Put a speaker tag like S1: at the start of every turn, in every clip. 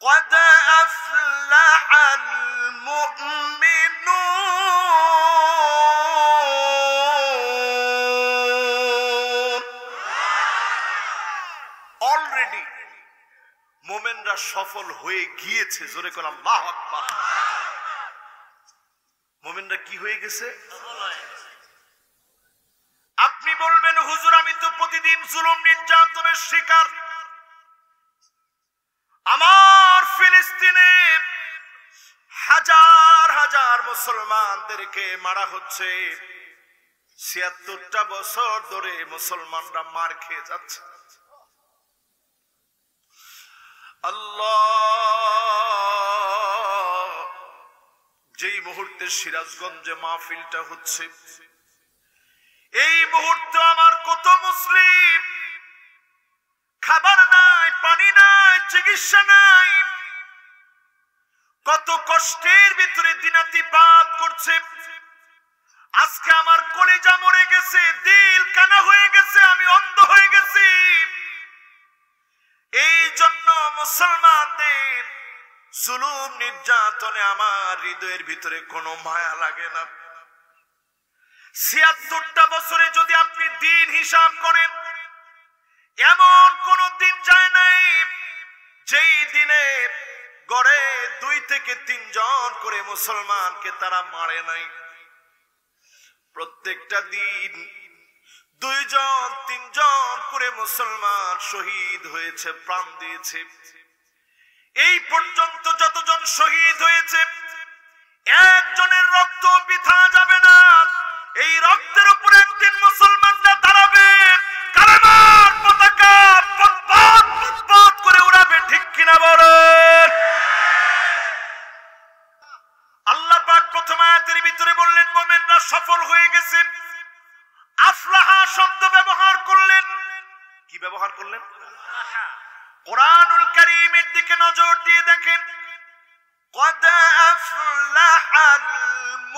S1: قد أفلح المؤمنون already মুমিনরা সফল হয়ে গিয়েছে। জোরে করে আল্লাহু আকবার। মুমিনরা কি হয়ে গেছে? আপনি বলবেন হুজুর আমি তো প্রতিদিন জুলুম নির্যাতনের শিকার, আমার ফিলিস্তিনে হাজার হাজার মুসলমানদেরকে মারা হচ্ছে, ৭৬টা বছর ধরে মুসলমানরা মার খেয়ে যাচ্ছে। আল্লাহ, যেই মুহূর্তে সিরাজগঞ্জে মাহফিলটা হচ্ছে এই মুহূর্তে আমার কত মুসলিম খাবার নাই, পানি নাই, চিকিৎসা নাই, কত কষ্টের ভিতরে দিনাতিপাত করছে। আজকে আমার কলিজা মরে গেছে, দিল কানা হয়ে গেছে, আমি অন্ধ হয়ে গেছি। এই জন্য মুসলমানদের জুলুম নির্যাতনে আমার হৃদয়ের ভিতরে কোনো মায়া লাগে না। ৭৬টা বছরে যদি আপনি দিন হিসাব করেন, এমন কোন দিন যায় নাই যেই দিনে গড়ে ২ থেকে ৩ জন করে মুসলমানকে তারা মারে নাই। প্রত্যেকটা দিন ২ জন ৩ জন করে মুসলমান শহীদ হয়েছে, প্রাণ দিয়েছে। এই পর্যন্ত যতজন শহীদ হয়েছে একজনের রক্ত বৃথা যাবে না। এই রক্তের উপরে একদিন মুসলমানরা দাঁড়াবে, কালেমার পতাকা পথ পথ করে উড়াবে, ঠিক কিনা বলেন? আল্লাহ পাক প্রথম আয়াতের ভিতরে বললেন মুমিনরা সফল হয়ে গেছে। আফলাহা শব্দ ব্যবহার করলেন। কি ব্যবহার করলেন? কোরআনুল কারীমের দিকে নজর দিয়ে দেখেন, قد أفلح المؤمنون।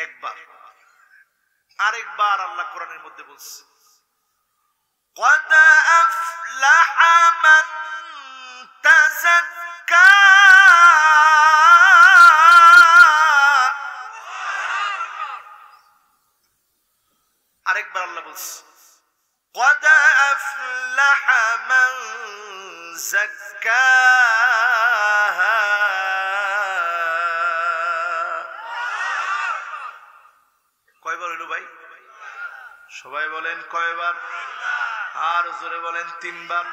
S1: একবার আরেকবার আল্লাহ কোরআনের মধ্যে বলছে, قد أفلح من تزكى। আরেকবার আল্লাহ বলছে, قد أفلح من زكاها। কয়বার হইল ভাই? সবাই বলেন কয়বার? আর জোরে বলেন ৩ বার।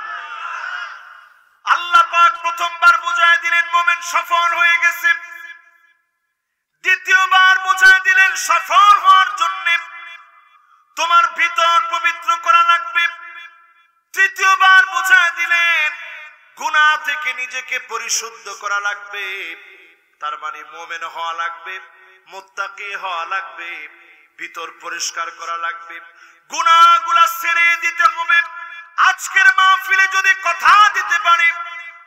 S1: আল্লাহ পাক প্রথমবার বুঝায় দিলেন মুমিন সফল হয়ে গেছে। দ্বিতীয়বার বুঝায় দিলেন সফল হওয়ার জন্য তোমার ভিতর পবিত্র করা লাগবে। তৃতীয়বার বুঝায় দিলেন গুনাহ থেকে নিজেকে পরিশুদ্ধ করা লাগবে। তার মানে মুমিন হওয়া লাগবে, মুত্তাকি হওয়া লাগবে, ভিতর পরিষ্কার করা লাগবে, গুনাহগুলো ছেড়ে দিতে হবে। আজকের মাহফিলে যদি কথা দিতে পারি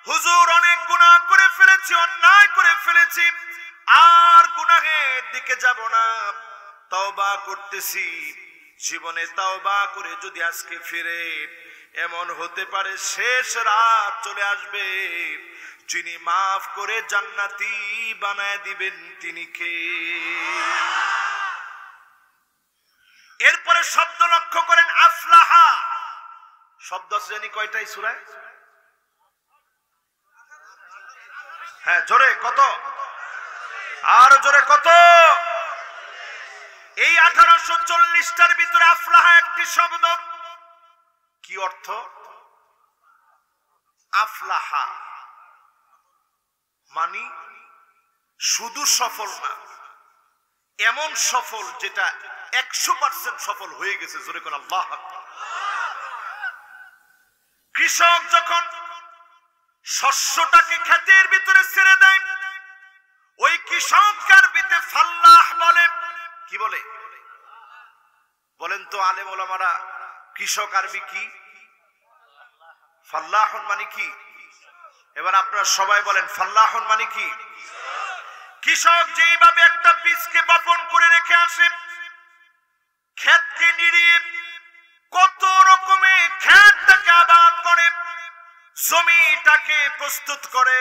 S1: হুজুর অনেক গুনাহ করে ফেলেছি, অন্যায় করে ফেলেছি, আর গুনাহের দিকে যাব না, তওবা করতেছি, জীবনে তাওবা করে যদি আজকে ফিরে, এমন হতে পারে শেষ রাত চলে আসবে, যিনি মাফ করে জান্নাতি বানায় দিবেন তিনি কে? এরপরে শব্দ লক্ষ্য করেন, আফলাহা শব্দ আছে জানি কয়টাই সূরায়? হ্যাঁ জোরে কত? আর জোরে কত? এই 1840টার ভিতরে আফলাহা একটি শব্দ। কি অর্থ? আফলাহা মানে শুধু সফল না, এমন সফল যেটা 100% সফল হয়ে গেছে। জোরে কোন আল্লাহু আকবার। কৃষক যখন শস্যটাকে ক্ষেতের ভিতরে ছেড়ে দেয়, ওই কৃষক আরবিতে ফাল্লাহ বলে। কি বলে বলেন তো আলেম ওলামারা? কৃষক আরবি কি? ফাল্লাহুন মানে কি? এবার আপনারা সবাই বলেন ফাল্লাহুন মানে কি? কৃষক যেইভাবে একটা বীজকে বপন করে রেখে আসে, ক্ষেতকে নিড়িয়ে কত রকমের ক্ষেতটাকে আবাদ করে, জমিটাকে প্রস্তুত করে।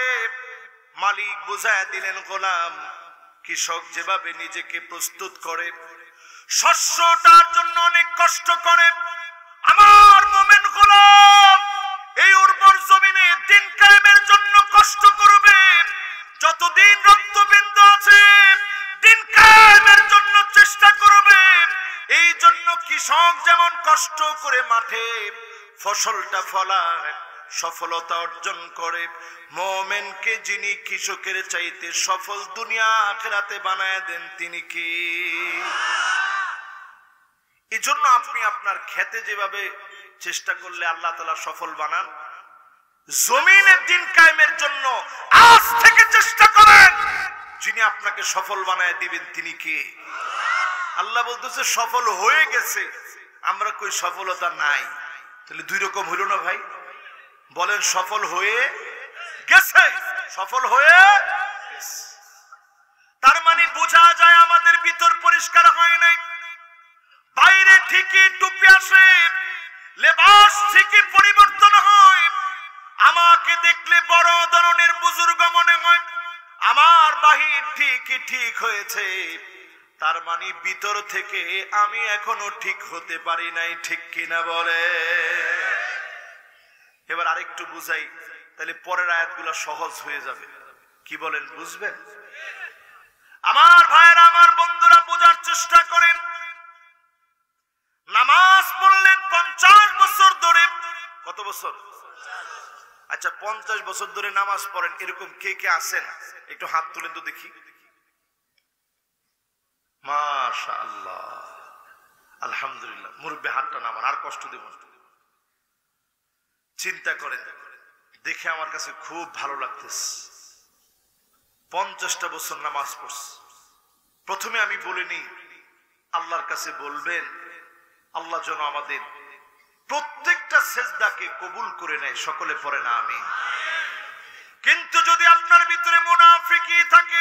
S1: মালিক বুঝায় দিলেন, গোলাম, কৃষক যেভাবে নিজেকে প্রস্তুত করে, শস্যটার জন্য অনেক কষ্ট করে, আমার মোমেন গোলাম এই উর্বর জমিনে দিন কায়েমের জন্য কষ্ট করবে। যতদিন রক্তবিন্দু আছে দিন কায়েমের জন্য চেষ্টা করবে। এই জন্য কৃষক যেমন কষ্ট করে মাঠে ফসলটা ফলায়, সফলতা অর্জন করে, মুমিনকে যিনি কৃষকের চাইতে সফল দুনিয়া আখিরাতে বানায় দেন তিনি কি? এই জন্য আপনি আপনার খেতে যেভাবে চেষ্টা করলে আল্লাহ তাআলা সফল বানান, জমিনের দিন কায়েমের জন্য আজ থেকে চেষ্টা করেন, যিনি আপনাকে সফল বানায় দিবেন তিনি কি? আল্লাহ বলতেছে সফল হয়ে গেছে, আমরা কই সফলতা নাই। তাহলে দুই রকম হইল না ভাই? বলেন সফল হয়ে গেছে, সফল হয়ে গেছে। তার মানে বোঝা যায় আমাদের ভিতর পরিষ্কার হয় নাই। বাইরে ঠিকই টুপি আসে, লেবাস ঠিকই পরিবর্তন হয়, আমাকে দেখলে বড় ধরনের বুজুর্গ মনে হয়, আমার বাহির ঠিকই ঠিক হয়েছে, তার মানে ভিতর থেকে আমি এখনো ঠিক হতে পারি নাই। ঠিক কিনা বলে? এবার আরেকটু বুঝাই, তাহলে পরের আয়াতগুলো সহজ হয়ে যাবে। কি বলেন, বুঝবেন? আমার ভাইয়েরা, আমার বন্ধুরা, বোঝার চেষ্টা করেন। নামাজ পড়লেন 50 বছর ধরে। কত বছর? আচ্ছা, 50 বছর ধরে নামাজ পড়েন, এরকম কে কে আছেন? একটু হাত তুলেন তো দেখি। মাশাআল্লাহ, আলহামদুলিল্লাহ। মুরব্বি হাতটা নামান, আর কষ্ট দেব না। চিন্তা করেন, দেখে আমার কাছে খুব ভালো লাগতেছে। 50টা বছর নামাজ পড়ছে। প্রথমে আমি বলিনি, আল্লাহর কাছে বলবেন আল্লাহ যেন আমাদের প্রত্যেকটা সেজদাকে কবুল করে নেয়। সকলে পড়ে না আমিন। কিন্তু যদি আপনার ভিতরে মুনাফিকি থাকে,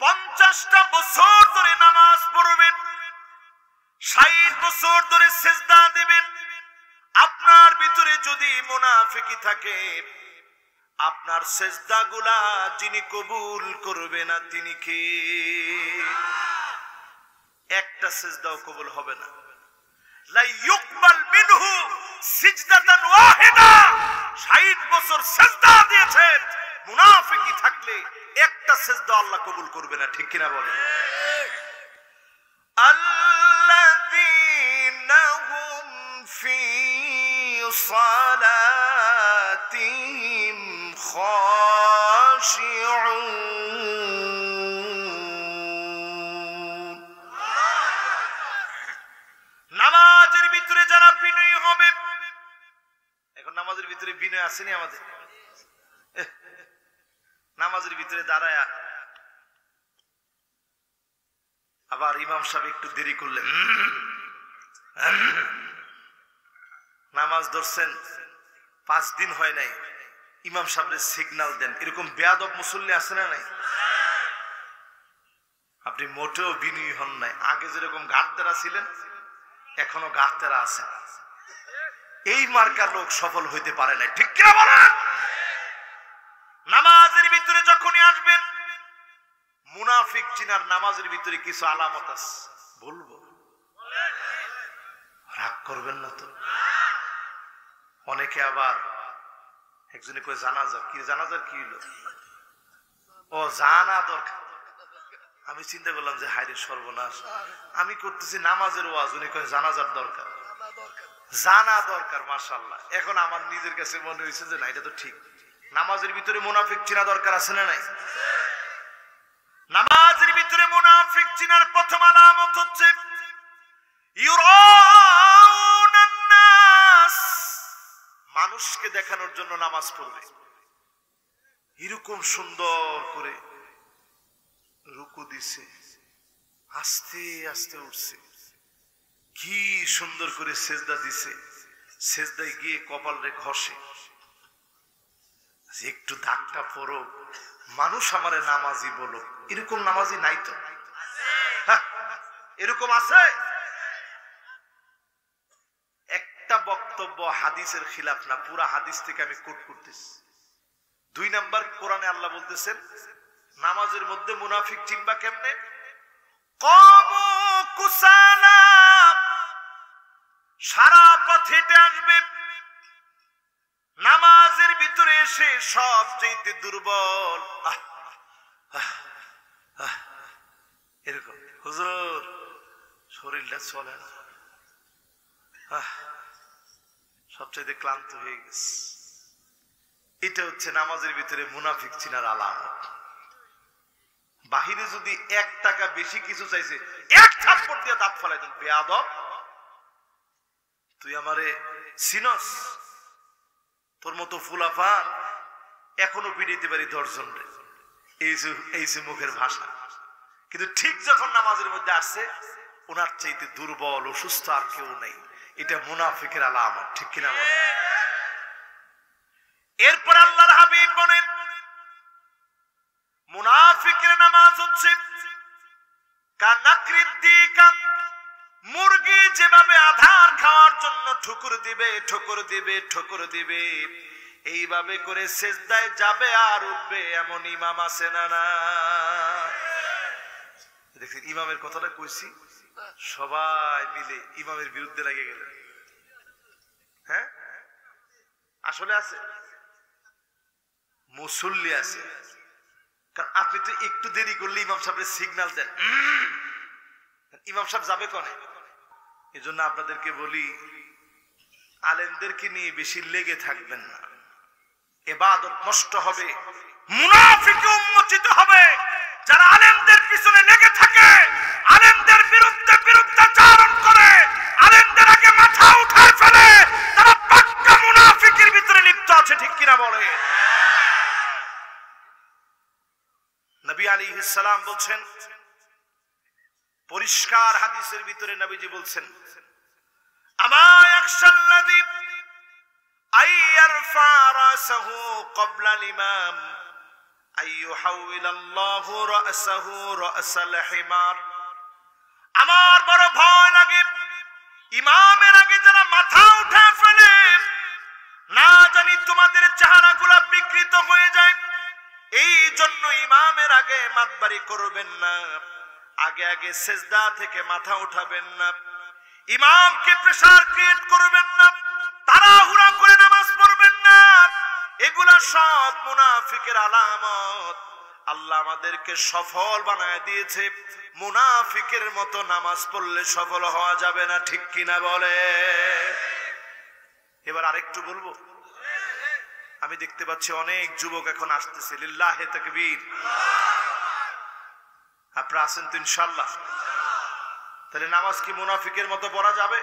S1: 50টা বছর ধরে নামাজ পড়বেন, 60 বছর ধরে সেজদা দিবেন, আপনার ভিতরে যদি মুনাফিকি থাকে, আপনার সেজদাগুলা যিনি কবুল করবে না তিনি কে? একটা সেজদাও কবুল হবে না। লা ইউকবাল মিনহু সিজদাতান ওয়াহিদা। 60 বছর সেজদা দিয়েছেন, মুনাফিকি থাকলে একটা সেজদা আল্লাহ কবুল করবে না। ঠিক কিনা বলেন? আল্লাযীনা হুম ফি সালাতিহিম খাশিউন। নামাজের ভিতরে যারা বিনয়ী হবে। এখন নামাজের ভিতরে বিনয় আসেনি আমাদের? নামাজের ভিতরে দাঁড়ায় আবার ইমাম সাহেব একটু দেরি করলেন, নামাজ ধরছেন 5 দিন হয় নাই, ইমাম সাহেবের সিগন্যাল দেন। এরকম বেয়াদব মুসল্লি আছে না নাই? আপনি মোটেও বিনয়ী হন নাই। আগে যেরকম গাড়তেরা ছিলেন, এখনো গাড়তেরা আছে। এই মার্কা লোক সফল হইতে পারে নাই। ঠিক কিনা বলেন? নামাজের ভিতরে যখনই আসবেন, মুনাফিক চিনার নামাজের ভিতরে কিছু আলামত আছে, বলবো? রাগ করবেন না তো? অনেকে আবার একজনে কই জানাজা কি, জানাজার কি হলো? ও জানা দরকার। আমি চিন্তা করলাম যে হায়রে সর্বনাশ, আমি করতেছি নামাজের ওয়াজ, উনি কয় জানাজার দরকার। জানা দরকার, মাশাআল্লাহ। এখন আমার নিজের কাছে মনে হয়েছে যে না, এটা তো ঠিক। নামাজের ভিতরে মুনাফিক চিনা দরকার আছে না নাই? নামাজের ভিতরে মুনাফিক চিনার প্রথম আলামত হচ্ছে ইউরাউনান নাস। মানুষকে দেখানোর জন্য নামাজ পড়বে, এরকম সুন্দর করে রুকু দিছে, আস্তে আস্তে উঠছে, কি সুন্দর করে সেজদা দিছে, সেজদায় গিয়ে কপাল রে ঘষে, একটু দাগটা পড়ো, মানুষ আমারে নামাজি বলো। এরকম নামাজি নাই তো? এরকম আছে? বক্তব্য হাদিসের খিলাফ না, পুরা হাদিস থেকে আমি কোট করতেছি। 2 নাম্বার, কোরআনে আল্লাহ বলতেছেন নামাজের মধ্যে মুনাফিক চিনবা কেমনে? কমু কুসালা, সারা পথ হেঁটে আসবে, নামাজের ভিতরে এসে সবচেয়ে দুর্বল, এরকম হুজুর শরীরটা চলে না, সবচেয়ে ক্লান্ত হয়ে গেছে। এটা হচ্ছে নামাজের ভিতরে মুনাফিক চিনার আলামত। বাহিরে যদি 1 টাকা বেশি কিছু চাইছে, 1 থাপ্পড় দিয়ে দাঁত ফেলাই দেন, বেয়াদব তুই আমারে চিনস? তোর মতো ফুলাফান এখনো পিড়িতে পারি 10 জন রে, এই যে মুখের ভাষা। কিন্তু ঠিক যখন নামাজের মধ্যে আসছে, ওনার চাইতে দুর্বল অসুস্থ আর কেউ নেই। এটা মুনাফিকের আলামত, ঠিক কিনা বলেন? এরপর আল্লাহর হাবিব বলেন মুনাফিকের নামাজ হচ্ছে কানাকৃদ্দিকা, মুরগি যেভাবে আধার খাওয়ার জন্য ঠুকুর দিবে ঠুকুর দিবে ঠুকুর দিবে, এইভাবে করে সেজদায় যাবে আর উঠবে, এমন ইমাম আছে না? না, দেখছেন ইমামের কথাটা কইছি, সবাই মিলে ইমামের বিরুদ্ধে লেগে গেলেন। হ্যাঁ, আসলে আছে, মুসল্লি আছে। কারণ আপনি তো একটু দেরি করলে ইমাম সাহেবের সিগন্যাল দেন, ইমাম সাহেব যাবে কনে। এই জন্য আপনাদেরকে বলি, আলেমদেরকে নিয়ে বেশি লেগে থাকবেন না, ইবাদত নষ্ট হবে, মুনাফিকে উন্মোচিত হবে। যারা আলেমদের পিছনে লেগে থাকে, আলেমদের বিরুদ্ধে বিরুদ্ধাচারণ করে, আলেমদের আগে মাথা উঠায় ফেলে, তারা পাক্কা মুনাফিকের ভিতরে লিপ্ত আছে, ঠিক কিনা বলে? নবী আলাইহিস সালাম বলছেন, পরিষ্কার হাদিসের ভিতরে নবীজি বলছেন, আমা ইয়াখশাল্লাযী আইয়ারফা রাসাহু ক্বাবলা আল ইমাম আইয়ুহাউইলাল্লাহু রাসাহু রাসাল হিমার। আমার বড় ভয় লাগে ইমামের আগে যারা মাথা উঠায় ফেলে, না জানি তোমাদের চেহারাগুলো বিকৃত হয়ে যায়। এই জন্য ইমামের আগে মাতবারি করবেন না, আগে আগে সেজদা থেকে মাথা উঠাবেন না, ইমামকে প্রেসার ক্রিয়েট করবেন না, তাড়াহুড়া করে নামাজ পড়বেন না। এগুলা সব মুনাফিকের আলামত। আল্লাহ আমাদেরকে সফল বানায় দিয়েছে, মুনাফিকের মতো নামাজ পড়লে সফল হওয়া যাবে না, ঠিক কিনা বলে? এবার আরেকটু বলবো, আমি দেখতে পাচ্ছি অনেক যুবক এখন আসতেছে, লিল্লাহে তাকবীর। আপনারা আছেন তো ইনশাআল্লাহ? তাহলে নামাজ কি মুনাফিকের মতো পড়া যাবে?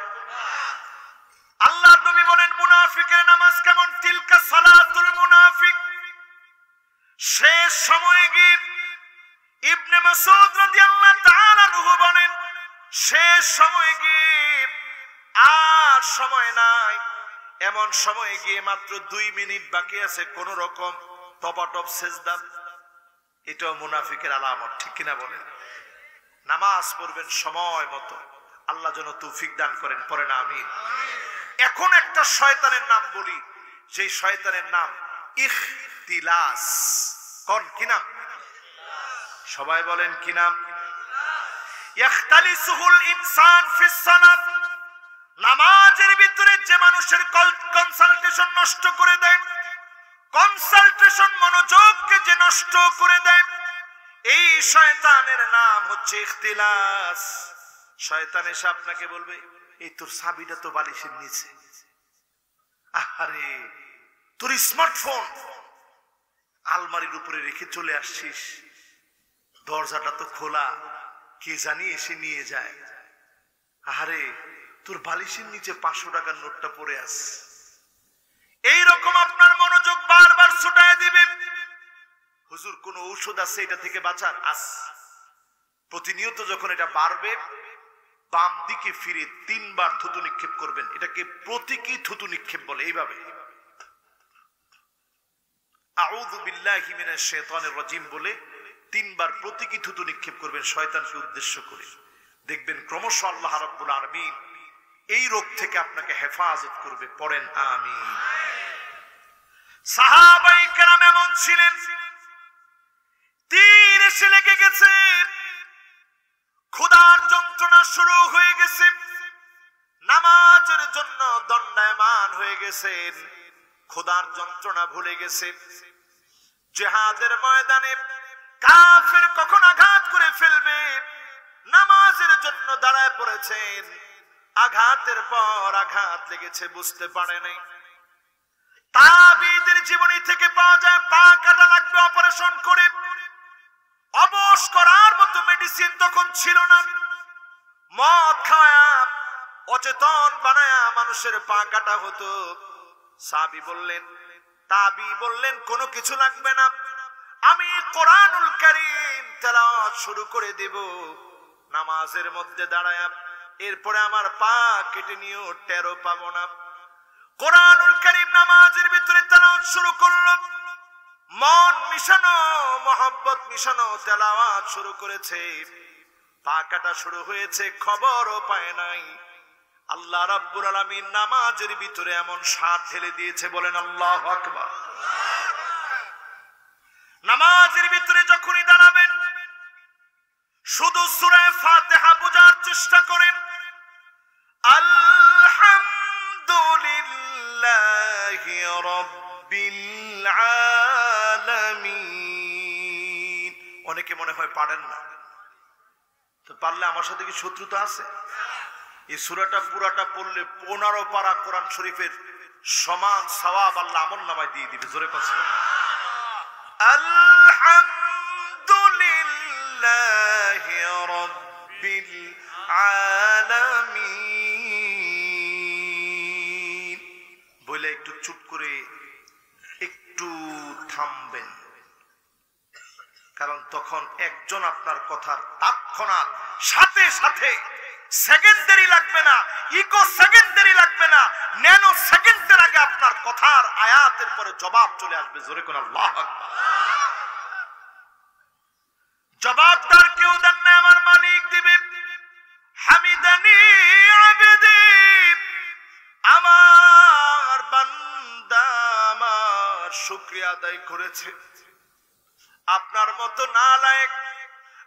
S1: আল্লাহ নবী বলেন মুনাফিকের নামাজ কেমন? তিলকা সালাতুল মুনাফিক। শেষ সময়ে গিয়ে ইবনে মাসউদ রাদিয়াল্লাহু তাআলা আনহু বলেন, শেষ সময়ে গিয়ে আর সময় নাই, এমন সময় গিয়ে মাত্র 2 মিনিট বাকি আছে, কোন রকম টপাটপ সেজদা। এটাও মুনাফিকের আলামত, ঠিক কিনা বলেন? নামাজ পড়বেন সময় মতো, আল্লাহ যেন তৌফিক দান করেন, পড়েন আমিন। এখন একটা শয়তানের নাম বলি, যে শয়তানের নাম ইখতিলাস। কোন কি নাম? সবাই বলেন কি নাম? ইখতালিসুল ইনসান ফিস সালাত। নামাজের ভিতরে যে মানুষের কনসান্ট্রেশন নষ্ট করে দেয়, কনসান্ট্রেশন মনোযোগকে যে নষ্ট করে দেয়, এই শয়তানের নাম হচ্ছে ইখতিলাস। শয়তান এসে আপনাকে বলবে, এই তোর চাবিটা তো বালিশের নিচে, আরে তোর স্মার্টফোন আলমারির উপরে রেখে চলে আসছিস, দরজাটা তো খোলা, কে জানি এসে নিয়ে যায়, আরে তোর বালিশের নিচে 500 টাকার নোটটা পড়ে আছে। এইরকম আপনার মনোযোগ বারবার ছুটায় দিবে। হুজুর কোন ঔষধ আছে এটা থেকে বাঁচার? আস। প্রতিনিয়ত যখন এটা বাড়বে, বাম দিকে ফিরে 3 বার থুতু নিক্ষেপ করবেন। এটাকে প্রতীকী থুতু নিক্ষেপ বলে। এইভাবে আউযু বিল্লাহি মিনাশ শাইতানির রাজিম বলে 3 বার প্রতীকী থুতু নিক্ষেপ করবেন শয়তানকে উদ্দেশ্য করে। দেখবেন ক্রমশ আল্লাহ রাব্বুল আলামিন এই রোগ থেকে আপনাকে হেফাজত করবে। পড়েন আমিন। সাহাবায়ে কেরাম এমন ছিলেন, তীর এসে লেগে গেছে, ক্ষুধার যন্ত্রণা শুরু হয়ে গেছে, নামাজের জন্য দণ্ডায়মান হয়ে গেছেন, ক্ষুধার যন্ত্রণা ভুলে গেছে। জিহাদের ময়দানে কাফের কখন আঘাত করে ফেলবে, নামাজের জন্য দাঁড়ায় পড়েছেন, আঘাতের পর আঘাত লেগেছে, বুঝতে পারে নাই। তাবিদের জীবনী থেকে পাওয়া যায় পা কাটা লাগবে অপারেশন করে। অবশ করার মতো মেডিসিন তখন ছিল না, মদ খাওয়া অচেতন বানায়া মানুষের পা কাটা হতো। সাহাবী বললেন, তাবি বললেন, কোনো কিছু লাগবে না, আমি কোরআনুল কারীম তেলাওয়াত শুরু করে দেব নামাজের মধ্যে দাঁড়ায়া, এরপরে আমার পা কেটে নিও, টেরও পাবো না। কোরআনুল কারীম নামাজের ভিতরে তেলাওয়াত শুরু করলো, মন মিশানো, মোহাব্বত মিশানো তেলাওয়াত শুরু করেছে, পা কাটা শুরু হয়েছে, খবরও পায় নাই। আল্লাহ রাব্বুল আলামিন নামাজের ভিতরে এমন স্বাদ ঢেলে দিয়েছে, বলেন আল্লাহু আকবার। নামাজের ভিতরে যখনই দাঁড়াবেন শুধু সূরা ফাতিহা বোঝার চেষ্টা করেন। আলহামদুলিল্লাহি রাব্বিল আলামিন। অনেকে মনে হয় পারেন না, তো পারলে আমার সাথে কি শত্রুতা আছে? এই সূরাটা পুরাটা পড়লে 15 পারা কোরআন শরীফের সমান সওয়াব আল্লাহ আমলনামায় দিয়ে দিবে। জোরে কথা আলহামদুলিল্লাহি রাব্বিল আলামিন বলে একটু চুপ করে একটু থামবেন, কারণ তখন একজন আপনার কথার তৎক্ষণাৎ সাথে সাথে সেকেন্ডারি লাগবে না, ইকো সেকেন্ডারি লাগবে না, ন্যানো সেকেন্ডের আগে আপনার কথার আয়াতের পরে জবাব চলে আসবে। জোরে কোন আল্লাহু আকবার। জবাব তার কেউ দেন না, আমার মালিক দিবে। হামিদানি আবেদি, আমার বান্দা আমার শুকরিয়া আদায় করেছে। আপনার মতো নালায়েক,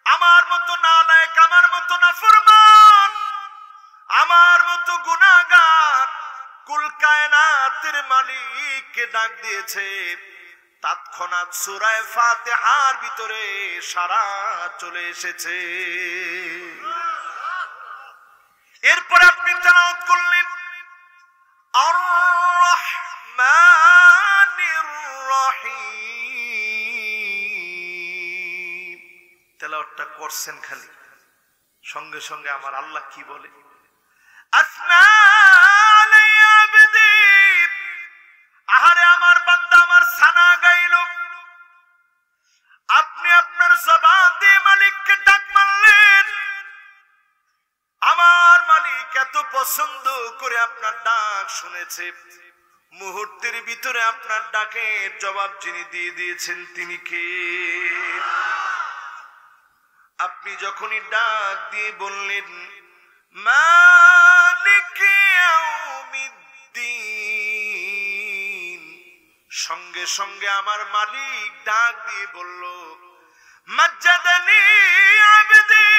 S1: আমার মতো নালায়েক, আমার মতো নাফরমান, আমার মতো গুনাহগার কুল কায়নাতের মালিককে ডাক দিয়েছে, তৎক্ষণাৎ সূরা ফাতিহার ভিতরে সারা চলে এসেছে। এরপরে আপনি তেলাওয়াত করলেন আর রহমানির রহিম। তেলাওয়াতটা করছেন খালি, সঙ্গে সঙ্গে আমার আল্লাহ কি বলে, আসনা আলাইয়া আবদি, আহারে আমার বান্দা আমার সানা গাইল। আপনি আপনার জবান দিয়ে মালিককে ডাক মারলেন, আমার মালিক এত পছন্দ করে আপনার ডাক শুনেছে, মুহূর্তের ভিতরে আপনার ডাকের জবাব যিনি দিয়ে দিয়েছেন তিনি কে? আপনি যখনই ডাক দিয়ে বললেন মালিক ইয়াউমিদ্দিন, সঙ্গে সঙ্গে আমার মালিক ডাক দিয়ে বলল মাজ্জাদানি আবদি,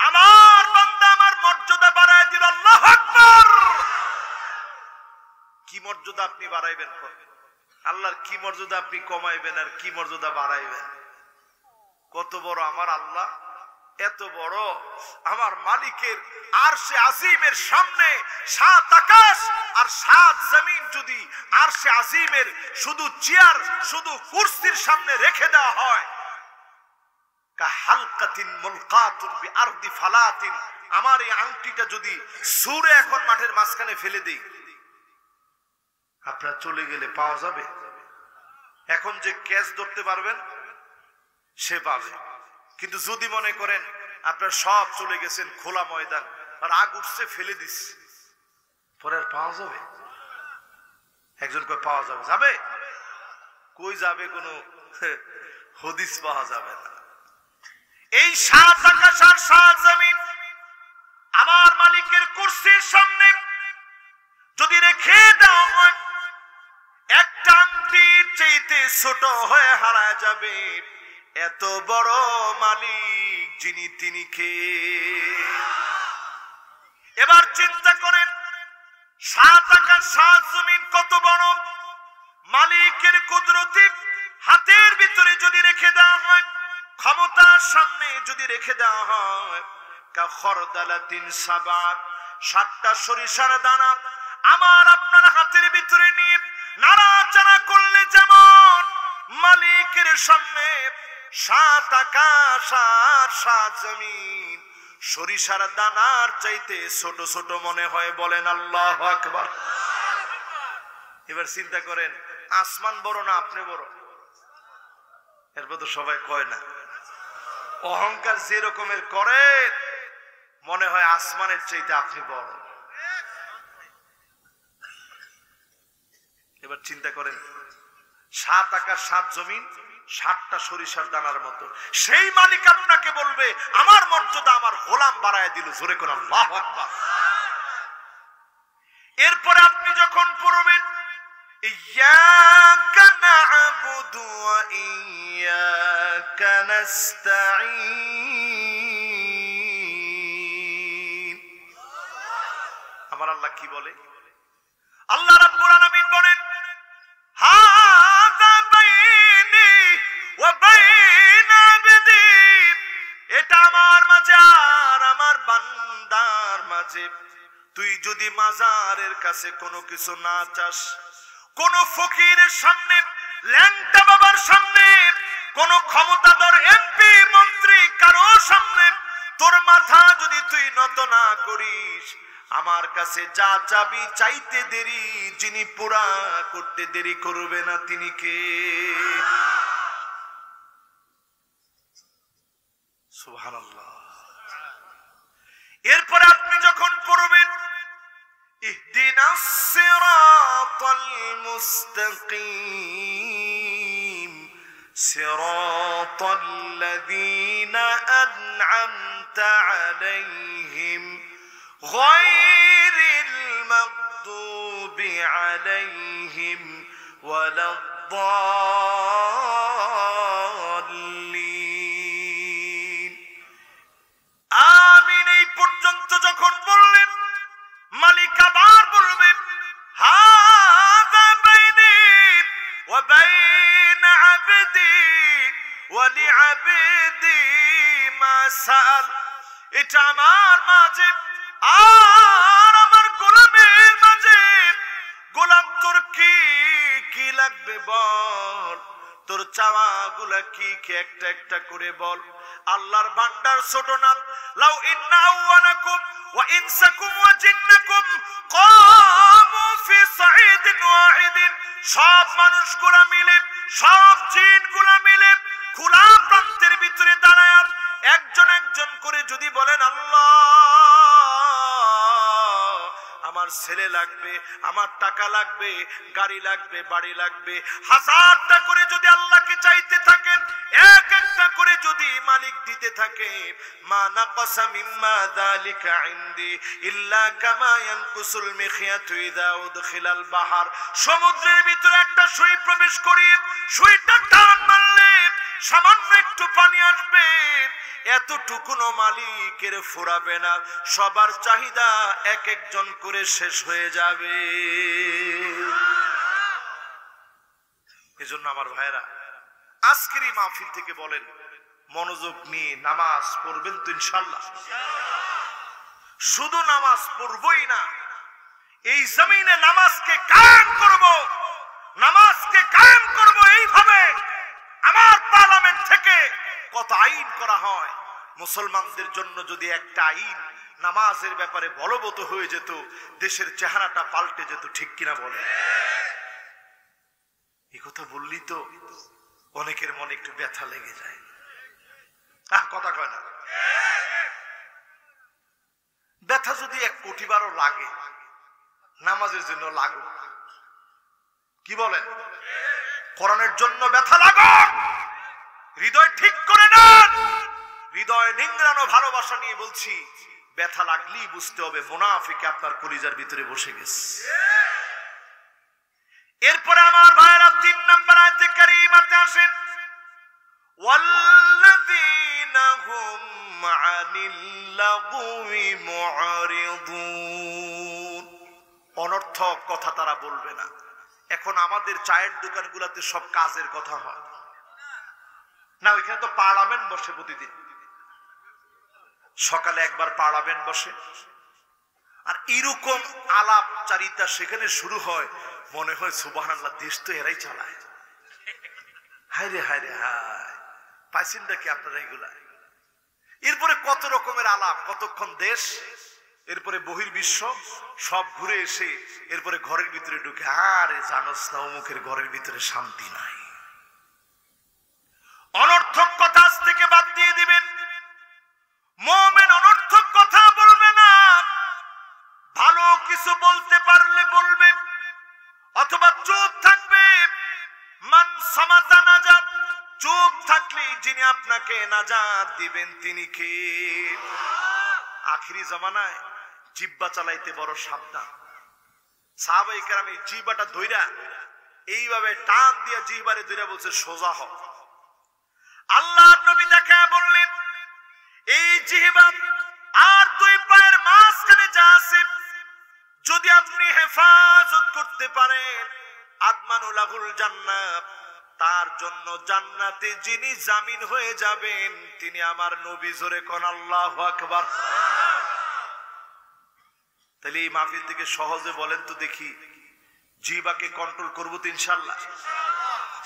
S1: আমার বান্দা আমার মর্যাদা বাড়ায় দিল। আল্লাহু আকবার। কি মর্যাদা আপনি বাড়াইবেন? আল্লাহর কি মর্যাদা আপনি কমাইবেন আর কি মর্যাদা বাড়াইবেন? কত বড় আমার আল্লাহ, এত বড় আমার মালিকের আরশে আজিমের সামনে 7 আকাশ আর 7 জমিন যদি আরশে আজিমের শুধু চেয়ার, শুধু কুরসির সামনে রেখে দেওয়া হয়, কাহালকাতিন মুলকাতুন বিআরদি ফালাতিন, আমার এই আংটিটা যদি সুরে এখন মাঠের মাঝখানে ফেলে দেই, আপনারা চলে গেলে পাওয়া যাবে? এখন যে ক্যাচ ধরতে পারবেন সে পাবে, কিন্তু যদি মনে করেন আপনার সব চলে গেছেন খোলা ময়দান আর আগ উঠছে ফেলে দিস, পরে আর পাওয়া যাবে? একজন কই পাওয়া যাবে, যাবে কই যাবে? কোনো হদিস পাওয়া যাবে না। এই 7 আকাশ আর 7 জমিন আমার মালিকের কুরসির সামনে যদি রেখে দাও হয়, একটা আংটির চাইতে ছোট হয়ে হারায় যাবে। এত বড় মালিক যিনি, তিনি কে? এবার চিন্তা করেন, 7 আকাশ 7 জমিন কত বড়। মালিকের কুদরতি হাতের ভিতরে যদি রেখে দেওয়া হয়, ক্ষমতার সামনে যদি রেখে দেওয়া হয়, কাখরদালাতিন সাবাত, 7টা সরিষার দানা আমার আপনার হাতের ভিতরে নিয়ে নাড়াচাড়া করলে যেমন মালিকের সামনে 7 আকাশ আর 7 জমিন সরিষার দানার চাইতে ছোট ছোট মনে হয়। বলেন আল্লাহু আকবার। এবার চিন্তা করেন, আসমান বড় না আপনি বড়? এরপর তো সবাই কয় না। অহংকার যে রকমের করে মনে হয় আসমানের চাইতে আপনি বড়। এবার চিন্তা করেন, 7 আকাশ 7 জমিন 7টা সরিষার দানার মতো। সেই মালিক আপনাকে বলবে আমার মর্যাদা আমার গোলাম বাড়ায় দিল। জোরে করে আল্লাহু আকবার। এরপরে আপনি যখন পড়বেন ইয়্যাকা না'বুদু ওয়া ইয়্যাকা নাস্তাঈন, আমার আল্লাহ কি বলে? আল্লাহ রাব্বুল আলামিন বলেন হাযা বাইনি ওয়া বাইনা আবদি, এটা আমার মাঝে আর আমার বান্দার মাঝে। তুই যদি মাজারের কাছে কোনো কিছু না চাস, কোন ফকিরের সামনে, ল্যাংটা বাবার সামনে, কোন ক্ষমতাধর এমপি মন্ত্রী কারো সামনে তোর মাথা যদি তুই নত না করিস, আমার কাছে যা চাবি চাইতে দেরি, যিনি পুরা করতে দেরি করবে না তিনি কে? সুবহানাল্লাহ। এরপরে আপনি যখন পড়বেন ইহদিনাস সিরাতাল মুস্তাকিম সিরাতাল লাযীনা আন'আমতা আলাইহিম গায়রিল মাগদুবি আলাইহিম ওয়ালাদ-দাল্লিন। আমিন। এই পর্যন্ত যখন বললেন, মালিক আবার বলবে হাযা বাইনি ওয়া বাইনা আবদি ওয়া লিআবদি মা সাআল, এটা আমার মাঝে আর আমার গোলামের মাঝে। গোলাম তোর কি কি লাগবে বল, তোর চাওয়া গুলা কি কি একটা একটা করে বল। আল্লাহর ভান্ডার ছোট না। লাউ ইন্না আউওয়ালাকুম ওয়া ইনসাকুম ওয়া জিন্নাকুম কামু ফি সাঈদিন ওয়াহিদিন, সব মানুষগুলা মিলে, সব জিনগুলা মিলে খোলা প্রান্তের ভিতরে দাঁড়ায় একজন একজন করে যদি বলেন আল্লাহ আমার ছেলে লাগবে, আমার টাকা লাগবে, গাড়ি লাগবে, বাড়ি লাগবে, 1000টা করে যদি আল্লাহকে চাইতে থাকেন, এক একটা করে যদি মালিক দিতে থাকে, মা নাকাসা মিম্মা যালিকা ইনদি ইল্লা কামা ইয়ানকুসুল মিখিয়াতু ইযা উদখিলাল বাহর, সমুদ্রের ভিতরে একটা সুই প্রবেশ করিয়ে সুইটা টান মারলে সামান্য একটু পানি আসবে, এতটুকুনো মালিকের ফুরাবে না। সবার চাহিদা এক একজন করে শেষ হয়ে যাবে। এজন্য আমার ভাইরা, আজকের এই মাহফিল থেকে বলেন মনোযোগ নিয়ে নামাজ পড়বেন তো ইনশাআল্লাহ। শুধু নামাজ পড়বই না, এই জমিনে নামাজকে কায়েম করব, নামাজকে কায়েম করব। এইভাবে আমার পার্লামেন্ট থেকে কত আইন করা হয়, মুসলমানদের জন্য যদি একটা আইন নামাজের ব্যাপারে বলবৎ হয়ে যেত, দেশের চেহারাটা পাল্টে যেত। ঠিক কিনা বলে? এই কথা বললি তো অনেকের মনে একটু ব্যথা লেগে যায়। কথা কয় না? ব্যথা যদি 1 কোটি বারও লাগে, নামাজের জন্য লাগুক। কি বলেন? কোরআনের জন্য ব্যথা লাগুক। হৃদয় ঠিক করে নেন। হৃদয় নিংড়ানো ভালোবাসা নিয়ে বলছি, ব্যথা লাগলেই বুঝতে হবে মুনাফিক আপনার কলিজার ভিতরে বসে গেছে। এরপরে আমার ভাইরা 3 নম্বর আয়াতে কারিমাতে আসেন, ওয়াল্লাযীনা হুম আনিল লাগwi মু'রিদুন। অনর্থক কথা তারা বলবে না। এখন আমাদের চায়ের দোকানগুলোতে সব কাজের কথা হয় না, ওইখানে তো পার্লামেন্ট বসে, প্রতিদিন সকালে একবার পার্লামেন্ট বসে, আর এরকম আলাপচারিতা সেখানে শুরু হয়, মনে হয় সুবহানাল্লাহ, দেশ তো এরাই চালায়। হায় রে হায় রে হায়, পাইছেন নাকি আপনারা এগুলা? এরপরে কত রকমের আলাপ, কতক্ষণ দেশ, এরপরে বহির্বিশ্ব সব ঘুরে এসে এরপরে ঘরের ভিতরে ঢুকে, আরে জানোস না অমুকের ঘরের ভিতরে শান্তি নাই। অনর্থক কথা আজ থেকে বাদ দিয়ে দিবেন। মুমিন অনর্থক কথা বলবে না, ভালো কিছু বলতে পারলে বলবে, অথবা চুপ থাকবে। মান সামাতা নাজাত, চুপ থাকলে যিনি আপনাকে নাজাত দিবেন তিনি কে? আখিরি জামানায় জিহ্বা চালাইতে বড় সাবধান। সাহাবায়ে কেরাম এই জিহ্বাটা ধইরা এইভাবে টান দিয়া জিহ্বারে ধইরা বলছে সোজা হও। আল্লাহর নবী দেখায় বললেন, এই জিহ্বা আর 2 পায়ের মাঝখানে যা আছে যদি আপনি হেফাজত করতে পারেন, আদমানুলাহুল জান্নাত, তার জন্য জান্নাতে যিনি জামিন হয়ে যাবেন তিনি আমার নবী। জোরে কোন আল্লাহু আকবার। তাহলে এই মাহফিল থেকে সহজে বলেন তো দেখি, জিহ্বাকে কন্ট্রোল করবো তো ইনশাআল্লাহ?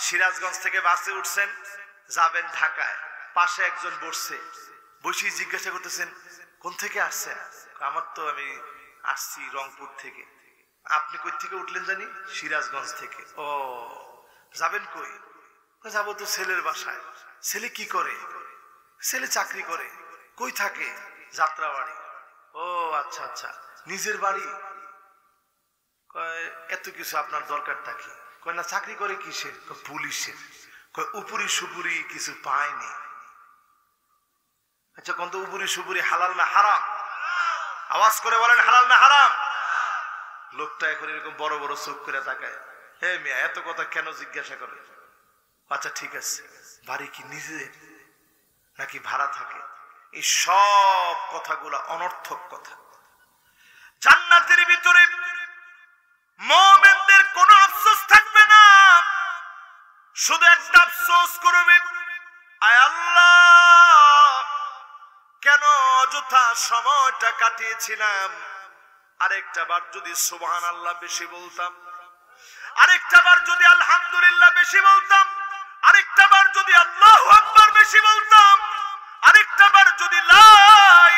S1: সিরাজগঞ্জ থেকে বাসে উঠছেন, যাবেন ঢাকায়, পাশে একজন বসছে, বসে জিজ্ঞাসা করতেছেন কোন থেকে আসছেন? আমার তো আমি আসছি রংপুর থেকে। আপনি কই থেকে উঠলেন জানি? সিরাজগঞ্জ থেকে। ও, যাবেন কই? যাবো তো ছেলের বাসায়। ছেলে কি করে? ছেলে চাকরি করে। কই থাকে? যাত্রাবাড়ি। ও আচ্ছা আচ্ছা, নিজের বাড়ি? কয় এত কিছু আপনার দরকার থাকে? কয় না, চাকরি করে কিসের? পুলিশের। কয় উপরি সুপুরি কিছু পায়নি? আচ্ছা কোন তো উপরি সুপুরি হালাল না হারাম? আওয়াজ করে বলেন হালাল না হারাম? লোকটা এখন এরকম বড় বড় চোখ করে তাকায়, হে মিয়া এত কথা কেন জিজ্ঞাসা করে? আচ্ছা ঠিক আছে, বাড়ি কি নিজের নাকি ভাড়া থাকে? এই সব কথাগুলা অনর্থক কথা। জান্নাতের ভিতরে মুমিনদের কোনো আফসোস থাকবে না, শুধু একটা আফসোস করবে, আয় আল্লাহ কেন অযথা সময়টা কাটিয়েছিলাম, আরেকটা বার যদি সুবহানাল্লাহ বেশি বলতাম, আরেকটা বার যদি আলহামদুলিল্লাহ বেশি বলতাম, আরেকটা বার যদি আল্লাহু আকবার বেশি বলতাম, আরেকটা বার যদি লা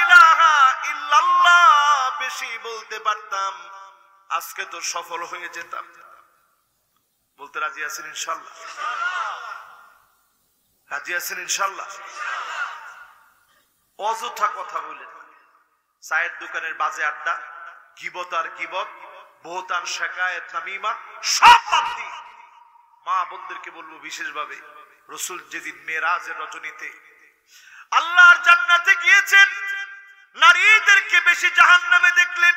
S1: ইলাহা ইল্লাল্লাহ বেশি বলতে পারতাম, আজকে তো সফল হয়ে যেতাম। বলতে রাজি আছেন ইনশাআল্লাহ? রাজি আছেন ইনশাআল্লাহ? অযথা কথা বলেন, চায়ের দোকানের বাজে আড্ডা, গীবত আর গীবত, বহতান শিকায়েত নামিমা সব বাদ দিয়ে মা বোনদেরকে বলবো বিশেষভাবে, রাসূল যেদিন মেরাজের রজনীতে আল্লাহর জান্নাতে গিয়েছেন, নারীদেরকে বেশি জাহান্নামে দেখলেন।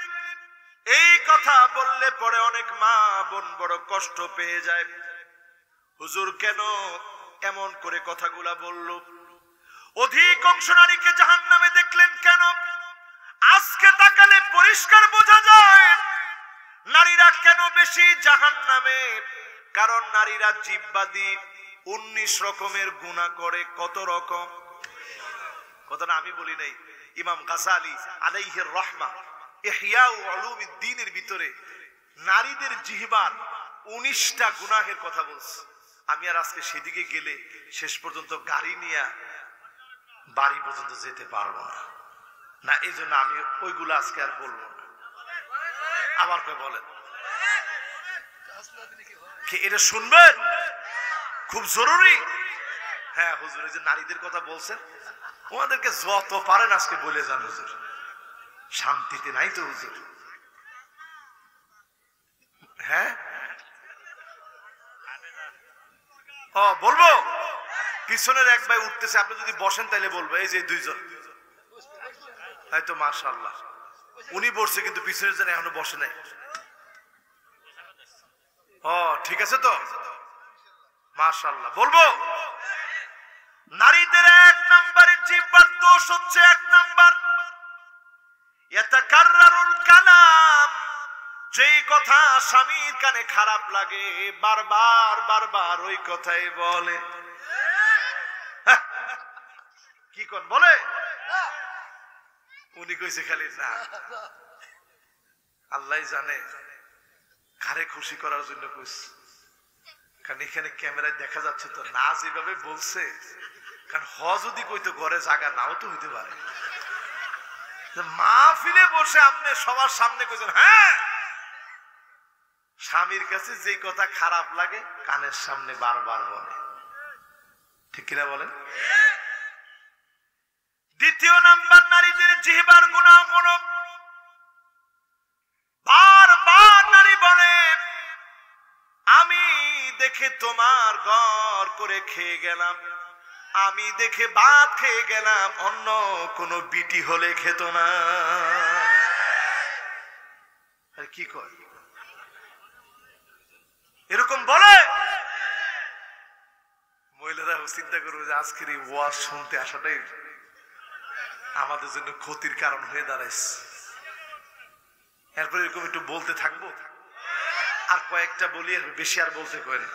S1: এই কথা বললে পরে অনেক মা বোন বড় কষ্ট পেয়ে যায়। হুজুর কেন এমন করে কথাগুলা বলল? অধিকাংশ নারীকে জাহান্নামে দেখলেন কেন? আজকে তাকালে পরিষ্কার বোঝা যায় নারীরা কেন বেশি জাহান্নামে। কারণ নারীরা জিহ্বা দিয়ে 19 রকমের গুনাহ করে। কত রকম? কথাটা আমি বলি নাই, ইমাম গাযালি আলাইহির রাহমা ইহয়া উলুমিদ্দিনের ভিতরে নারীদের জিহ্বার 19টা গুনাহের কথা বলছে। আমি আর আজকে সেদিকে গেলে শেষ পর্যন্ত গাড়ি নিয়ে বাড়ি পর্যন্ত যেতে পারবো না, না এই জন্য আমি ওইগুলো আজকে আর বলবো না। আবার কে বলেন, এটা শুনবেন? খুব জরুরি। হ্যাঁ হুজুর, এই যে নারীদের কথা বলছেন, ওনাদেরকে যত পারেন আজকে বলে যান হুজুর। শান্তিতে নাই তো হুজুর। হ্যাঁ বলবো, পিছনের এক ভাই উঠতেছে, আপনি যদি বসেন তাহলে বলবো। এই যে 2 জন, তাই তো মাশাআল্লাহ উনি বসছে কিন্তু পিছনের জন এখনো বসে নাই। ও ঠিক আছে তো মাশাআল্লাহ। বলবো নারীদের এক নম্বরের জিহ্বার দোষ হচ্ছে, এক নম্বর ইয়াতাকাররারুল কালাম, যেই কথা স্বামীর কানে খারাপ লাগে বারবার বারবার ওই কথাই বলে। কি কোন বলে? উনি কইছে খালি না, আল্লাহ জানে কারে খুশি করার জন্য কইছে। কারণ এখানে ক্যামেরায় দেখা যাচ্ছে তো না, যেভাবে বলছে, কারণ হ যদি কইতো ঘরে জায়গা নাও তো হইতে পারে। মাহফিলে বসে আপনি সবার সামনে কইছেন হ্যাঁ, স্বামীর কাছে যে কথা খারাপ লাগে কানের সামনে বারবার বলে, ঠিক কিনা বলেন? দ্বিতীয় নাম্বার নারীদের জিহ্বার গুনাহ হলো বারবার নারী বলে আমি দেখে তোমার ঘর করে খেয়ে গেলাম, আমি দেখে ভাত খেয়ে গেলাম, অন্য কোন বিটি হলে খেত না। আর কি কয় এরকম বলে? মহিলারা চিন্তা করবে যে আজকের এই ওয়াজ শুনতে আসাটাই আমাদের জন্য ক্ষতির কারণ হয়ে দাঁড়াইছে। এরপর এরকম একটু বলতে থাকবো, আর কয়েকটা বলি, বেশি আর বলতে কয় না।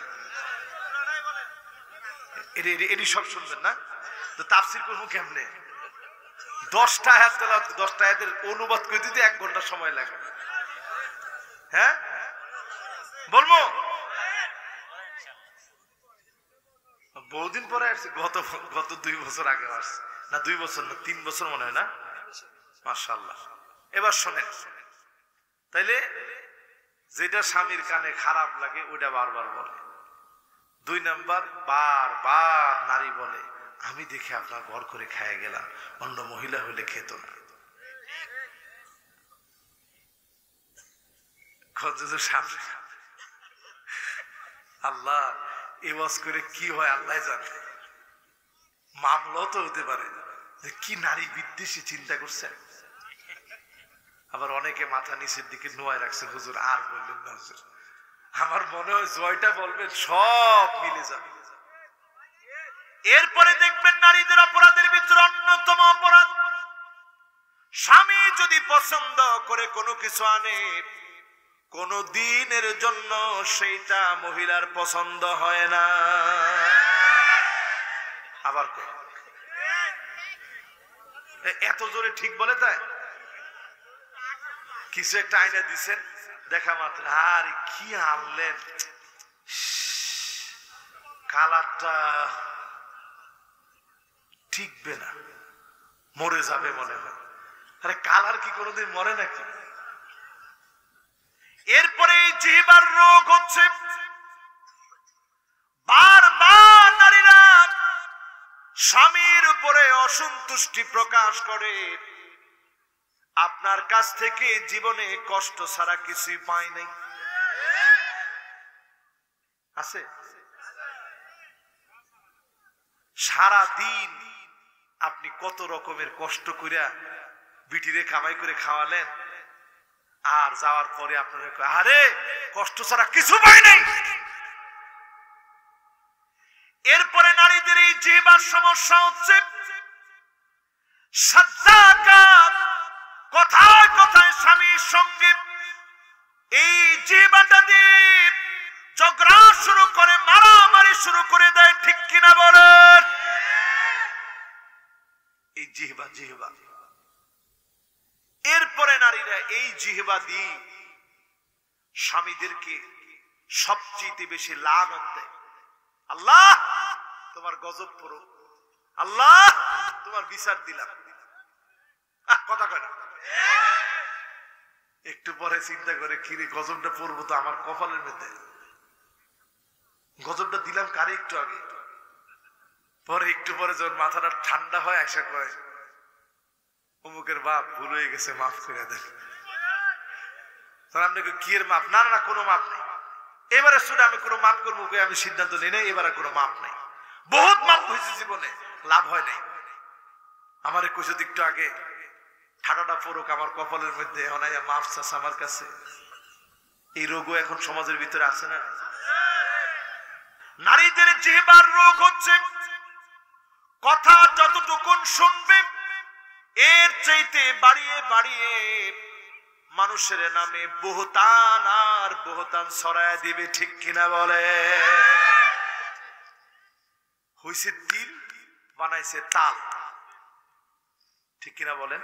S1: এটি সব শুনবেন না তো তাফসীর করবো কেমনে? 10টা আয়াত তেলাওয়াত, 10টা আয়াতের অনুবাদ করে দিতে 1 ঘন্টা সময় লাগে। হ্যাঁ বলবো, বহুদিন পরে আসছে, গত 2 বছর আগে আসছে না, 2 বছর না 3 বছর মনে হয় না। মাশাআল্লাহ। এবার শোনেন, তাইলে যেটা স্বামীর কানে খারাপ লাগে ওইটা বারবার বলে। 2 নাম্বার বারবার নারী বলে আমি দেখে আপনার ঘর করে খেয়ে গেলাম, অন্য মহিলা হইলে খেত না। আল্লাহ এওয়াজ করে কি হয় আল্লাহ জানে, মামলাও তো হতে পারে। কি নারী বিদ্বেষী চিন্তা করছেন। আবার অনেকে মাথা নিচের দিকে নোয়ায় রাখছে, হুজুর আর বললেন না হুজুর, আমার মনে হয় জয়টা বলবেন সব মিলে যাবে। এরপরে দেখবেন নারীদের অপরাধের ভিতরে অন্যতম অপরাধ, স্বামী যদি পছন্দ করে কোনো কিছু আনে, কোন দিনের জন্য সেইটা মহিলার পছন্দ হয় না। আবার এত জোরে ঠিক বলে তাই কিছু একটা আয়না দিছেন, দেখা মাত্র আর কি আনলেন, কালারটা ঠিকবে না, মরে যাবে মনে হয়। আরে কালার কি কোনোদিন মরে নাকি? এরপরে জিহ্বার রোগ হচ্ছে, বারবার নারীরা স্বামীর উপরে অসন্তুষ্টি প্রকাশ করে, আপনার কাছ থেকে জীবনে কষ্ট ছাড়া কিছুই পাই নাই। আছে সারা দিন আপনি কত রকমের কষ্ট কইরা বিটিরে কামাই করে খাওয়ালেন, আর যাওয়ার পরে আপনার আরে কষ্ট ছাড়া কিছু পাই নাই। এরপরে নারীদের এই জিহ্বার সমস্যা হচ্ছে সাদ্দাকাত, কথায় কথায় স্বামীর সঙ্গে এই জিহ্বাটা দিয়ে ঝগড়া শুরু করে, মারামারি শুরু করে দেয়, ঠিক কিনা বলেন? এই জিহ্বা জিহ্বা। এরপরে নারীরা এই জিহ্বা দিয়ে স্বামীদেরকে সবচেয়ে বেশি লানত দেয়। আল্লাহ তোমার গজব পড়ো, আল্লাহ তোমার বিচার দিলাম। কথা কয় না। একটু পরে চিন্তা করে কিরে গজবটা পড়বো তো আমার কপালের মধ্যে, গজবটা দিলাম কারে একটু আগে। পরে একটু পরে যখন মাথাটা ঠান্ডা হয় আশা করে অমুকের বাপ ভুল হয়ে গেছে, মাফ করে দেন। আপনাকে কি এর মাপ? না না কোনো মাপ নেই। এবারে শুনে আমি কোনো মাপ করবো, আমি সিদ্ধান্ত নিই নাই, এবারে কোনো মাপ নেই। বহুত মাপ হয়েছে জীবনে, লাভ হয় নাই। আমার কইছে একটু আগে ঠাডাটা পড়ুক আমার কপালের মধ্যে, অনায়া মাফ চাচ্ছে আমার কাছে। এই রোগও এখন সমাজের ভিতরে আছে না? নারীদের জিহ্বার রোগ হচ্ছে কথা যতটুকুন শুনবে এর চাইতে বাড়িয়ে বাড়িয়ে মানুষের নামে বহতান আর বহতান ছড়ায় দিবে, ঠিক কিনা বলে? হইছে তিল, বানাইছে তাল, ঠিক কিনা বলেন?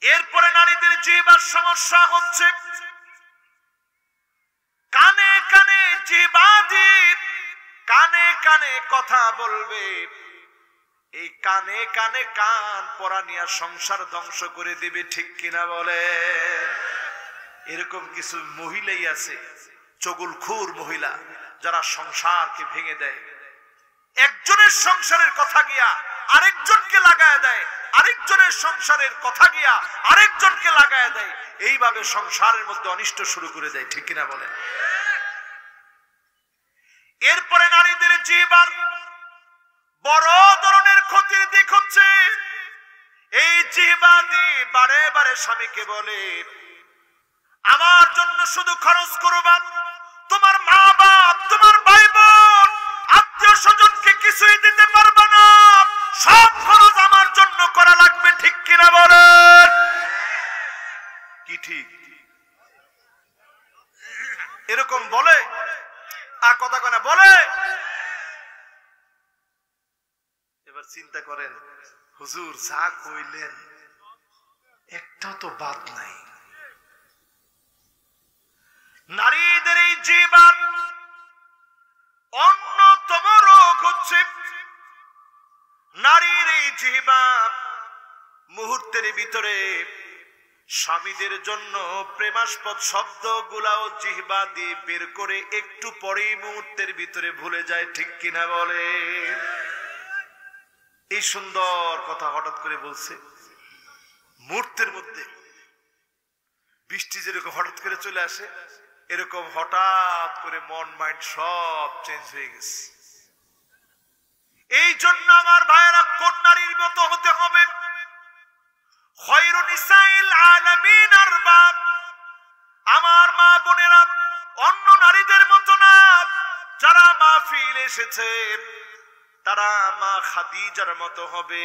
S1: এরপরে নারীদের জিহ্বার সমস্যা হচ্ছে কানে কানে জিহ্বা দিয়ে কানে কানে কথা বলবে। এই কানে কানে কান পরা নিয়ে সংসার ধ্বংস করে দিবে, ঠিক কিনা বলে? এরকম কিছু মহিলাই আছে, চগুলখুর মহিলা, যারা সংসারকে ভেঙে দেয়। একজনের সংসারের কথা গিয়া আরেকজনকে লাগায় দেয়, আরেকজনের সংসারের কথা গিয়া আরেকজনকে লাগায় দেয়, এইভাবে সংসারের মধ্যে অনিষ্ট শুরু করে দেয়, ঠিক কিনা বলে? এরপরে নারীদের জিহ্বার বড় ধরনের ক্ষতির দিক হচ্ছে এই জিহ্বা দিয়ে বারে বারে স্বামীকে বলে আমার জন্য শুধু খরচ করবা, তোমার মা বাপ, তোমার ভাই বোন, আত্মীয় স্বজনকে কিছুই দিতে পারবে না, সব খরচ আমার জন্য করা লাগবে, ঠিক কিনা বলে? কি ঠিক? এরকম বলে? আর কথা কয় না, বলে? এবার চিন্তা করেন, হুজুর যা কইলেন একটা তো বাদ নাই। নারীদের এই জিহ্বার অন্যতম রোগ হচ্ছে নারীর এই জিহ্বা মুহূর্তের ভিতরে স্বামীদের জন্য প্রেমাস্পদ শব্দ গুলাও জিহ্বা দিয়ে বের করে একটু পরেই মুহূর্তের ভিতরে ভুলে যায়, ঠিক কিনা বলে? এই সুন্দর কথা হঠাৎ করে বলছে, মুহূর্তের মধ্যে বৃষ্টি যেরকম হঠাৎ করে চলে আসে, এরকম হঠাৎ করে মন মাইন্ড সব চেঞ্জ হয়ে গেছে। এই জন্য আমার ভাইয়েরা কোন নারীর মতো হতে হবে? খায়রুন নিসাইল আলামিন আরবাব, আমার মা বোনেরা অন্য নারীদের মতো না। যারা মাহফিল এসেছে তারা মা খাদিজার মতো হবে,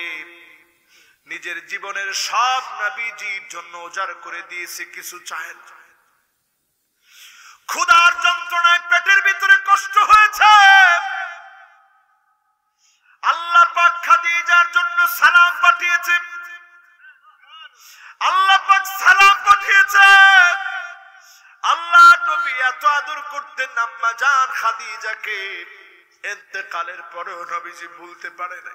S1: নিজের জীবনের সব নবীজির জন্য উজাড় করে দিয়েছে, কিছু চায় না। ক্ষুধার যন্ত্রণায় পেটের ভিতরে কষ্ট হয়েছে, আল্লাহ পাক খাদিজার জন্য সালাম পাঠিয়েছে, আল্লাহ পাক সালাম পাঠিয়েছে। আল্লাহ নবী এত আদর করতেন আম্মা জান খাদিজাকে, ইন্তেকালের পরেও নবীজি ভুলতে পারে না।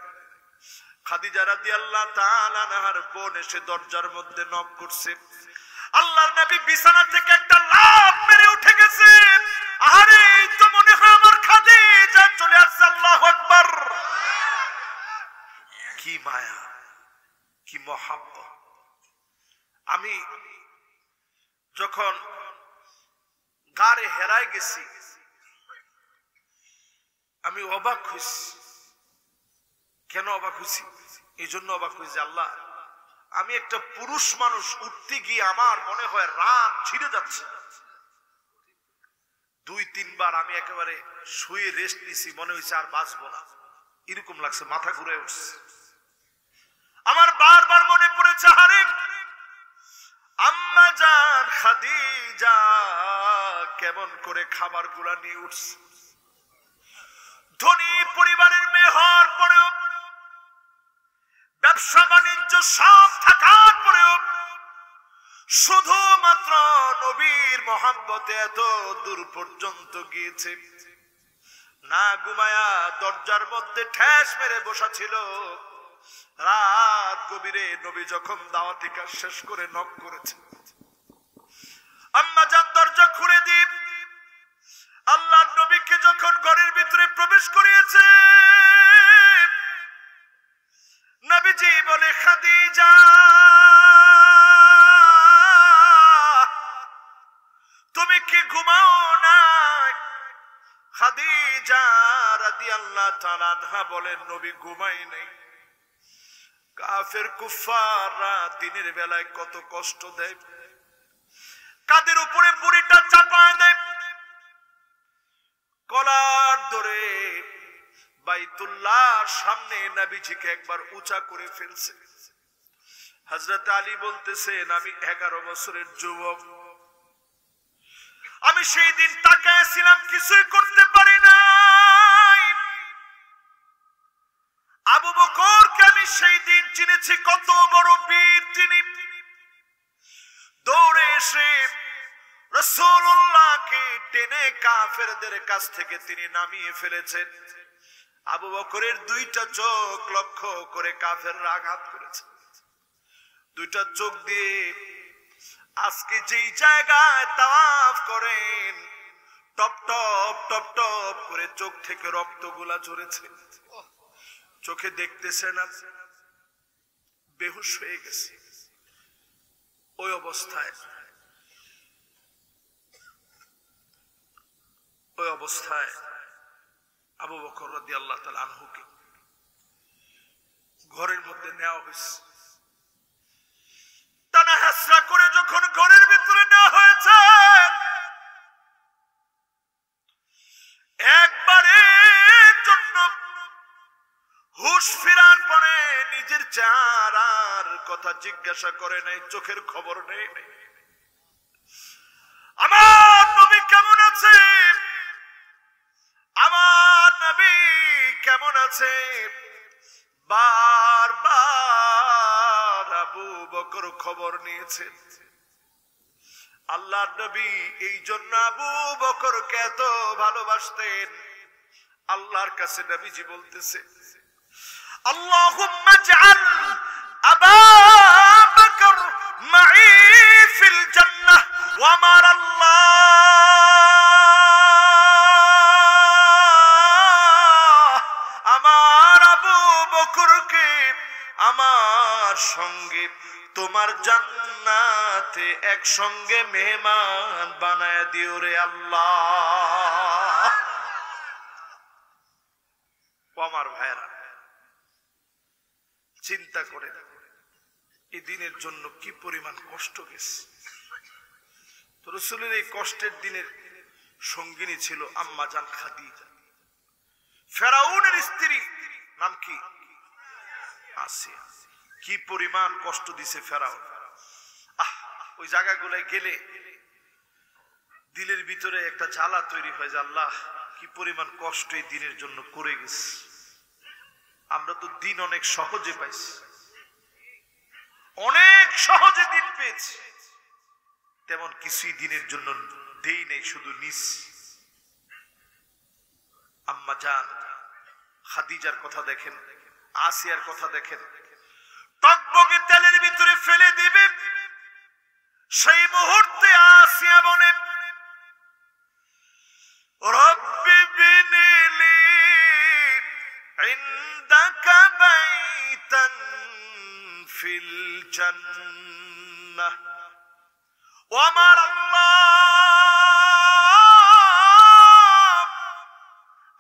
S1: খাদিজা রাদিয়াল্লাহু তাআলা আনহার বোন এসে দরজার মধ্যে নক করছে, আল্লাহর নবী বিছানা থেকে একটা লাফ মেরে উঠে গেছে। আরে এই তো মনে হয় আমার খাদিজা চলে আসছে। আল্লাহু আকবার! কি মায়া, কি মহব্বত! আমি যখন গারে হেরায় গেছি আমি অবাক হয়েছি। কেন অবাক হয়েছি? এই জন্য অবাক হয়েছি, আল্লাহ আমি একটা পুরুষ মানুষ, উঠতে গিয়ে আমার মনে হয় রান ছিঁড়ে যাচ্ছে। 2-3 বার আমি একেবারে শুয়ে রেস্ট নিছি, মনে হয়েছে আর বাঁচবো না, এরকম লাগছে, মাথা ঘুরে উঠছে। আমার বারবার মনে পড়েছে, আরে আম্মা জান খাদিজা কেমন করে খাবার গুলা নিয়ে উঠছে। ধনী পরিবারের মেয়ে হওয়ার পরেও, ব্যবসা বাণিজ্য সব থাকার পরেও শুধুমাত্র নবীর মহব্বতে এত দূর পর্যন্ত গিয়েছে। না ঘুমায়া দরজার মধ্যে ঠেস মেরে বসা ছিল। রাত গভীরে নবী যখন দাওয়াতি কাজ শেষ করে নক করেছে, আম্মা জান দরজা খুলে দিয়ে আল্লাহর নবীকে যখন ঘরের ভিতরে প্রবেশ করিয়েছে, নবীজি বলে, খাদিজা তুমি কি ঘুমাও না? খাদিজা রাদিয়াল্লাহু তাআলা আনহা বলেন, নবী ঘুমাই নাই। কাফের কুফাররা দিনের বেলায় কত কষ্ট দেয়, কাদের উপরে বুড়িটা চাপায় দেয়, কলার ধরে বাইতুল্লাহর সামনে নবীজিকে একবার উঁচা করে ফেলছে। হযরত আলী বলতেছেন, আমি 11 বছরের যুবক, আমি সেই দিন তাকায়াছিলাম, কিছুই করতে পারি নাই। আবু বকরকে আমি সেই দিন চিনেছি, কত বড় বীর তিনি। দৌড়ে এসে রাসূলুল্লাহকে টেনে কাফেরদের কাছ থেকে তিনি নামিয়ে ফেলেছেন। আবু বকরের দুইটা চোখ লক্ষ্য করে কাফেররা আঘাত করেছে। দুইটা চোখ দিয়ে আজকে যেই জায়গায় তাওয়াফ করেন, টপ টপ টপ টপ করে চোখ থেকে রক্তগুলা ঝরেছে। চোখে দেখতেছে না, বেহুশ হয়ে গেছে। ওই অবস্থায় আবু বকর রাদিয়াল্লাহু তাআলা আনহুকে ঘরের মধ্যে নেওয়া হয়েছে। টানা হেসরা করে যখন ঘরের ভিতরে নেওয়া হয়েছে, একবারের জন্য হুশ ফেরার পরে নিজের চেহারার কথা জিজ্ঞাসা করে নাই, চোখের খবর নেই। আমার নবী কেমন আছে, আমার নবী কেমন আছে, বারবার আবু বকর খবর নিয়েছে। আল্লাহর নবী এই জন্য আবু বকরকে এত ভালোবাসতেন। আল্লাহর কাছে নবীজি বলতেছে, আল্লাহুম্মা জাআল আবা বকর মাই ফিল জান্নাহ ওয়া আমার আল্লাহ, আমার আবু বকরকে আমার সঙ্গে তোমার জান্নাতে একসঙ্গে মেহমান বানায় দিও রে আল্লাহ। আমার ভাইরা, চিন্তা করে এই দিনের জন্য কি পরিমাণ কষ্ট গেছে। তো রাসূলের এই কষ্টের দিনের সঙ্গিনী ছিল আম্মা জান খাদিজা। ফেরাউনের স্ত্রী, নাম কি? আসিয়া। কি পরিমাণ কষ্ট দিছে ফেরাউন। ওই জায়গাগুলোয় গেলে দিলের ভিতরে একটা জ্বালা তৈরি হয়ে যায়, আল্লাহ কি পরিমাণ কষ্ট এই দিনের জন্য করে গেছে। আমরা তো দিন অনেক সহজে পাইছি, অনেক সহজে দিন পেয়েছি, তেমন কিছুই দিনের জন্য দেই নেই, শুধু নিস। আম্মা জান খাদিজার কথা দেখেন, আসিয়ার কথা দেখেন, টকবগে তেলের ভিতরে ফেলে দিবে, সেই মুহূর্তে আসিয়া বলে, রব্বি বিনিলি ইনদাকা বাইতান ফিল জান্নাহ, ও আমার আল্লাহ,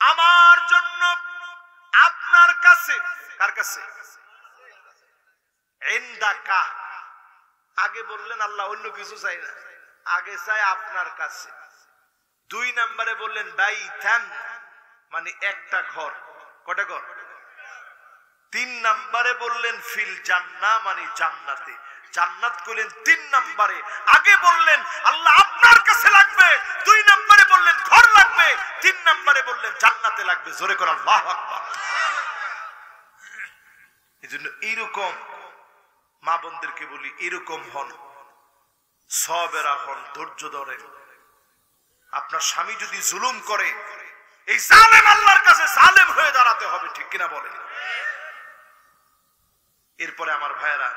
S1: আমার জন্য আপনার কাছে, কার কাছে? ইনদাকা। আগে বললেন আল্লাহ, অন্য কিছু চাই না, আগে চাই আপনার কাছে। 2 নম্বরে বললেন বাইতান, মানে একটা ঘর। কটা ঘর? 3 নম্বরে বললেন ফিল জান্নাহ, মানে জান্নাতে। জান্নাত কইলেন 3 নম্বরে। আগে বললেন আল্লাহ আপনার কাছে লাগবে, 2 নম্বরে বললেন ঘর লাগবে, 3 নম্বরে বললেন জান্নাতে লাগবে। জোরে করে আল্লাহু আকবার। এজন্য এইরকম মা বোনদেরকে বলি, এরকম হন, সবেরা হন, ধৈর্য ধরেন। আপনার স্বামী যদি জুলুম করে, এই জালেম আল্লাহর কাছে জালেম হয়ে দাঁড়াতে হবে, ঠিক কিনা বলেন? এরপরে আমার ভাইয়েরা,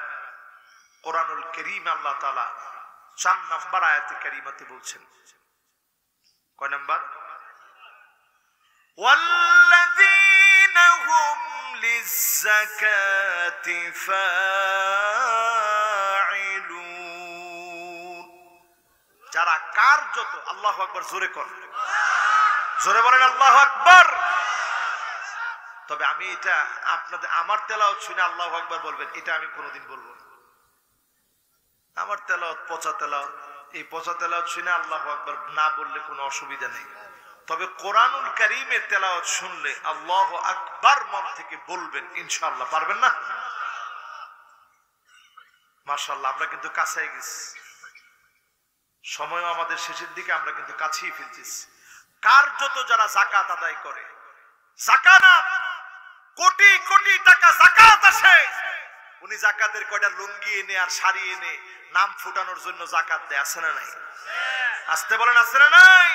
S1: কোরআনুল কারীম আল্লাহ তাআলা 4 নম্বর আয়াতে কারিমাতে বলছেন, কয় নাম্বার? ওয়াল্লাযীনা হুম লিয-যাকাতি ফাঈলুন, যারা কার্যত, আল্লাহু আকবার, জোরে কর, জোরে বলেন আল্লাহু আকবার, তবে আমি এটা আপনাদের আমার তেলাওয়াত শুনে আল্লাহু আকবার বলবেন, এটা আমি কোনোদিন বলবো না। আমার তেলাওয়াত পচা তেলাওয়াত, এই পচা তেলাওয়াত শুনে আল্লাহু আকবার না বললে কোনো অসুবিধা নেই। তবে কোরআনুল কারীমের তেলাওয়াত শুনলে আল্লাহু আকবার মন থেকে বলবেন ইনশাআল্লাহ। পারবেন না? মাশাআল্লাহ, আমরা কিন্তু কাছেই গেছি, সময়ও আমাদের শেষের দিকে, আমরা কিন্তু কাছেই ফেলতেছি। কার্যত যারা যাকাত আদায় করে, যাকাত না কোটি কোটি টাকা যাকাত আসে, উনি যাকাতের কয়টা লুঙ্গি এনে আর শাড়ি এনে নাম ফুটানোর জন্য যাকাত দেয়, আছে না নাই? আসতে বলেন, আছে না নাই?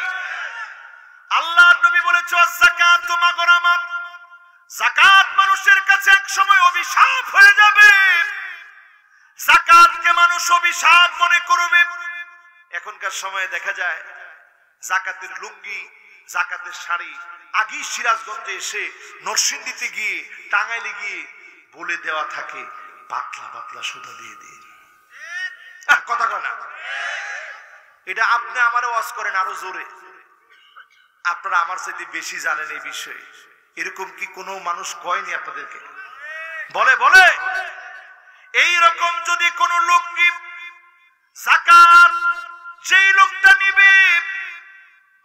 S1: আল্লাহর নবী বলেছে যাকাতু মাগরামাত, যাকাত মানুষের কাছে এক সময় অভিশাপ হয়ে যাবে। যাকাতকে মানুষ অভিশাপ মনে করবে। এখনকার সময়ে দেখা যায় যাকাতের লুঙ্গি, যাকাতের শাড়ি আগেই সিরাজগঞ্জে এসে নরসিংদীতে গিয়ে, টাঙ্গাইলে গিয়ে বলে দেওয়া থাকে, পাতলা পাতলা সুতা দিয়ে দিয়ে। কথা কয় না? এটা আপনি আমারে ওয়াজ করেন আরো জোরে, আপনারা আমার চাইতে বেশি জানেন এই বিষয়ে। এরকম কি কোনো মানুষ কয়নি আপনাদেরকে? বলে বলে এই রকম যদি কোন লুঙ্গি যাকাত যেই লোকটা নিবে,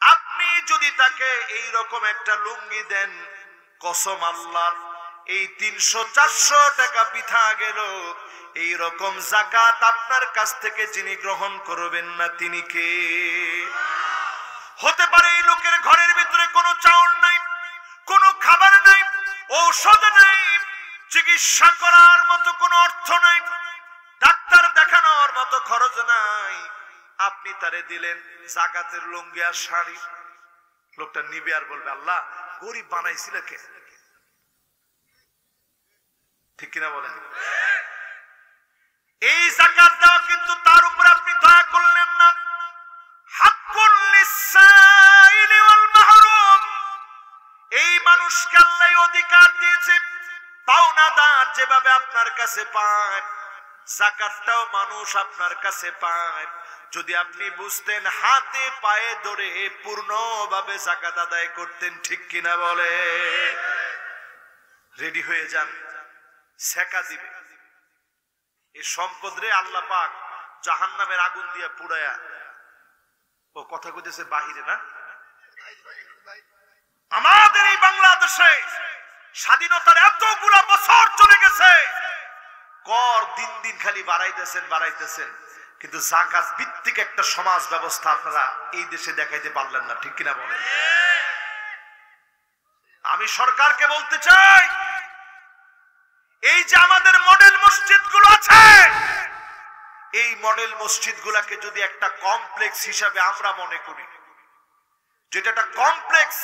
S1: আপনি যদি তাকে এই রকম একটা লুঙ্গি দেন, কসম আল্লাহর, এই 300-400 টাকা বৃথা গেল। এই রকম যাকাত আপনার কাছ থেকে যিনি গ্রহণ করবেন না, তিনি কে? হতে পারে এই লোকের ঘরের ভিতরে কোনো চাউল নাই, কোনো খাবার নাই, ঔষধ নাই, চিকিৎসা করার মতো কোনো অর্থ নাই, ডাক্তার দেখানোর মতো খরচ নাই। আপনি তারে দিলেন যাকাতের লুঙ্গি আর শাড়ি, লোকটা নিবে আর বলবে আল্লাহ গরিব বানাইছিল কে? ঠিক কিনা বলেন? এই যাকাত দেওয়া কিন্তু তার উপর আপনি দয়া করলেন না। হাক্কুল লিসাইলি ওয়াল মাহরুম, এই মানুষকে আল্লাহ অধিকার দিয়েছে, পাওনাদার যেভাবে আপনার কাছে পায়, যাকাতটাও মানুষ আপনার কাছে পায়। যদি আপনি বুঝতেন, হাতে পায়ে ধরে পূর্ণভাবে যাকাত আদায় করতেন। ঠিক কিনা বলে? রেডি হয়ে যান, সেকা দিবে। এই সম্পদ রে আল্লাহ পাক জাহান্নামের আগুন দিয়ে পুড়ায়া, ও কথা কইতেছে বাহিরে না, আমাদের এই বাংলাদেশে স্বাধীনতার এতগুলা বছর চলে গেছে, কর দিন দিন খালি বাড়াইতেছেন বাড়াইতেছেন, কিন্তু যাকাত ভিত্তিক একটা সমাজ ব্যবস্থা আপনারা এই দেশে দেখাইতে পারলেন না। ঠিক কিনা বলেন? আমি সরকারকে বলতে চাই, এই যে আমাদের মডেল মসজিদ গুলো আছে, এই মডেল মসজিদ গুলাকে যদি একটা কমপ্লেক্স হিসাবে আমরা মনে করি, যেটা একটা কমপ্লেক্স,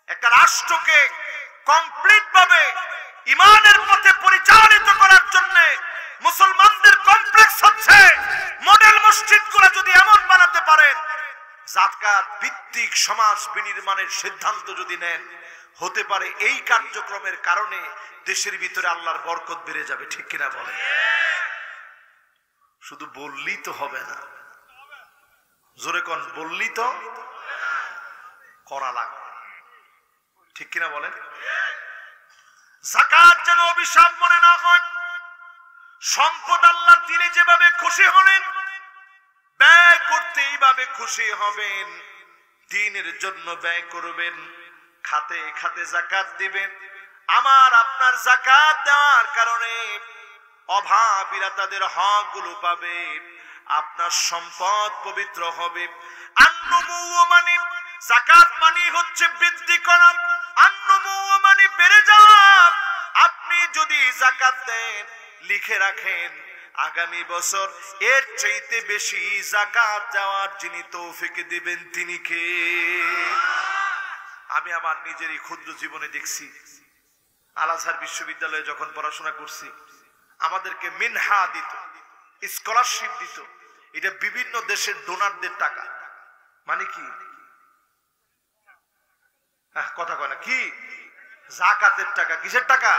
S1: একটা রাষ্ট্রকে কমপ্লিট ভাবে ইমানের পথে পরিচালিত করার জন্য মুসলমানদের কমপ্লেক্স হচ্ছে মডেল মসজিদ গুলা, যদি এমন বানাতে পারেন, যাকাত ভিত্তিক সমাজ বিনির্মাণের সিদ্ধান্ত যদি নেন, হতে পারে এই কার্যক্রমের কারণে দেশের ভিতরে আল্লাহর বরকত বেড়ে যাবে। ঠিক কিনা বলে? শুধু বললেই তো হবে না, জোরে কোন, বললেই তো করা লাগবে। ঠিক কিনা বলেন? যাকাত যেন অভিশাপ মনে না হয়। সম্পদ আল্লাহ দিলে যেভাবে খুশি হলেন, ব্যয় করতে এইভাবে খুশি হবেন, দ্বীনের জন্য ব্যয় করবেন, খাতে খাতে যাকাত দিবেন। আমার আপনার যাকাত দেওয়ার কারণে অভাবীরা তাদের হক গুলো পাবে, আপনার সম্পদ পবিত্র হবে। আন্নুমু মানে যাকাত মানে হচ্ছে বৃদ্ধি করা, আন্নুমু মানে বেড়ে যাওয়া। আপনি যদি যাকাত দেন, লিখে রাখেন, আগামী বছর এর চাইতে বেশি যাকাত দেওয়ার যিনি তৌফিক দিবেন, তিনি কে? আমি আমার নিজেরই ক্ষুদ্র জীবনে দেখছি, আল আজহার বিশ্ববিদ্যালয়ে যখন পড়াশোনা করছি, আমাদেরকে মিনহা দিত, স্কলারশিপ দিত। এটা বিভিন্ন দেশের ডোনারদের টাকা। মানে কি? কথা কয় না কি? যাকাতের টাকা। কিসের টাকা?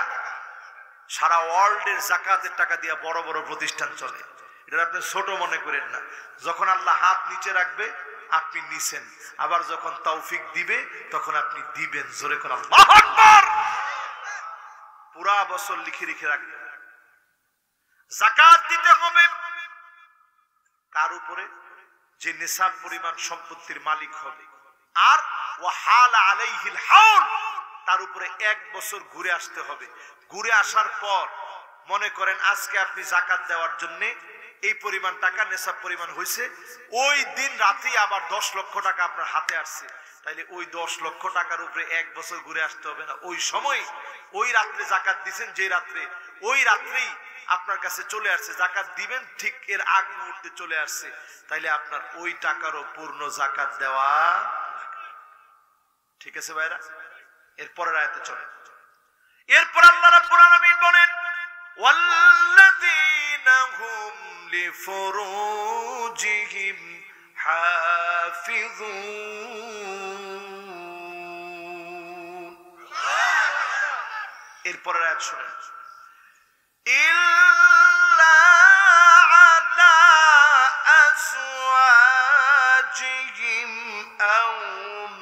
S1: সারা ওয়ার্ল্ডের যাকাতের টাকা দিয়ে বড় বড় প্রতিষ্ঠান চলে। এটা আপনি ছোট মনে করেন না। যখন আল্লাহ হাত নিচে রাখবে আপনি নিছেন, আবার যখন তৌফিক দিবে তখন আপনি দিবেন। জোরে করে আল্লাহু আকবার। পুরা বছর লিখে রেখে রাখবেন। যাকাত দিতে হবে কার উপরে? যে নিসাব পরিমাণ সম্পত্তির মালিক হবে। আর ওয়াহাল আলাইহিল হাউল, তার উপরে 1 বছর ঘুরে আসতে হবে। ঘুরে আসার পর মনে করেন আজকে আপনি যাকাত দেওয়ার জন্য এই পরিমাণ টাকা নিসাব পরিমাণ হয়েছে, ওই দিন রাতে আবার 10 লক্ষ টাকা আপনার হাতে আসছে, তাইলে ওই 10 লক্ষ টাকার উপরে 1 বছর ঘুরে আসতে হবে না। ওই সময় ওই রাত্রে যাকাত দিবেন, যে রাত্রে ওই রাত্রেই আপনার কাছে চলে আসছে, যাকাত দিবেন ঠিক এর আগ মুহূর্তে চলে আসছে, তাইলে আপনার ওই টাকারও পূর্ণ যাকাত দেওয়া। ঠিক আছে ভাইরা? এরপরের আয়াতে চলে। এরপর আল্লাহ রাব্বুল আলামিন বলেন ওয়াল্লাযীনা হুম লিফুরুজিহিম হাফিজুন। এরপরের আয়াত শুনেন, ইল্লা আলা আজওয়াজিহিম আও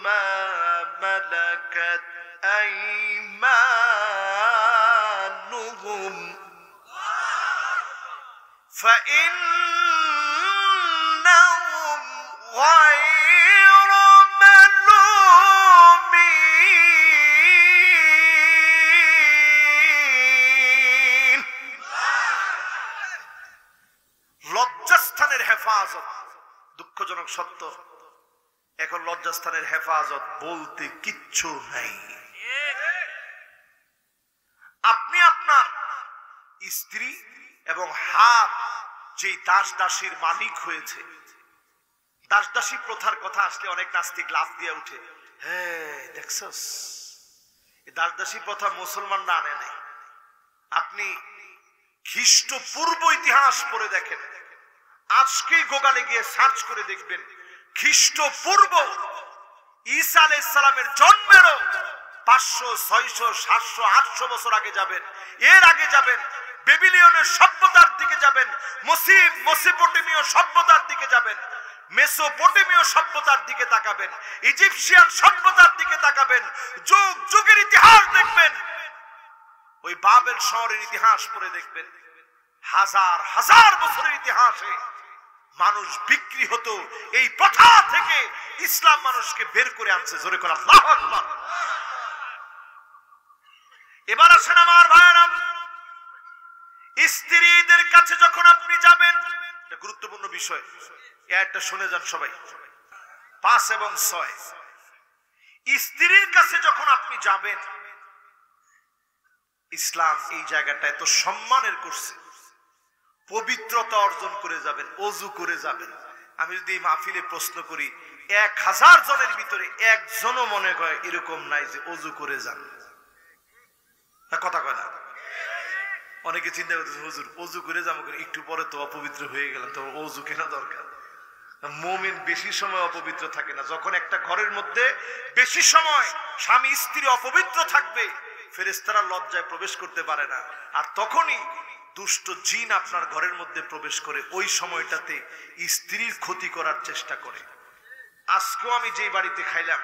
S1: মা মালাকাত আইমানুহুম فإنهم غير ملومين। লজ্জাস্থানের হেফাজত, দুঃখজনক সত্য, এখন লজ্জাস্থানের হেফাজত বলতে কিচ্ছু নাই। আপনি আপনার স্ত্রী এবং হাত যেই দাস দাসীর মালিক হয়েছে, দাস দাসী প্রথার কথা আসলে অনেক নাস্তিক লাফ দিয়ে উঠে, হ্যাঁ দেখছস, এই দাস দাসী প্রথা মুসলমানরা আনে নাই। আপনি খ্রিস্টপূর্ব ইতিহাস পড়ে দেখেন, আজকেই গুগলে গিয়ে সার্চ করে দেখবেন, খ্রিস্টপূর্ব ঈসা আলাইহিস সালামের জন্মেরও 500, 600, 700, 800 বছর আগে যাবেন, এর আগে যাবেন, বেবিলিয়নের সভ্যতার দিকে যাবেন, মেসোপটেমীয় সভ্যতার দিকে যাবেন, মেসোপটেমীয় সভ্যতার দিকে তাকাবেন, ইজিপশিয়ান সভ্যতার দিকে তাকাবেন, যুগ যুগের ইতিহাস দেখবেন, ওই বাবেল শহরের ইতিহাস পড়ে দেখবেন, হাজার হাজার বছরের ইতিহাসে মানুষ বিক্রি হতো। এই প্রথা থেকে ইসলাম মানুষকে বের করে আনছে। জোরে করে আল্লাহু আকবার। এবার আসেন আমার ভাইরা, স্ত্রীদের কাছে যখন আপনি যাবেন, এটা গুরুত্বপূর্ণ বিষয়, এটা শুনে যান সবাই, 5 এবং 6। স্ত্রীর কাছে যখন আপনি যাবেন, ইসলাম এই জায়গাটা এত সম্মানের করছে, পবিত্রতা অর্জন করে যাবেন, ওযু করে যাবেন। আমি যদি এই মাহফিলে প্রশ্ন করি, 1000 জনের ভিতরে একজনও মনে করে এরকম নাই যে ওযু করে যান, কথা কয় না? অনেকে চিন্তা করতেছে, হুজুর ওযু করে যাবো, একটু পরে তো অপবিত্র হয়ে গেলাম, তো ওযু কেন দরকার? মুমিন বেশি সময় অপবিত্র থাকে না। যখন একটা ঘরের মধ্যে বেশি সময় স্বামী স্ত্রী অপবিত্র থাকবে, ফেরেশতারা লজ্জায় প্রবেশ করতে পারে না, আর তখনই দুষ্ট জিন আপনার ঘরের মধ্যে প্রবেশ করে, ওই সময়টাতে স্ত্রীর ক্ষতি করার চেষ্টা করে। আজকেও আমি যেই বাড়িতে খাইলাম,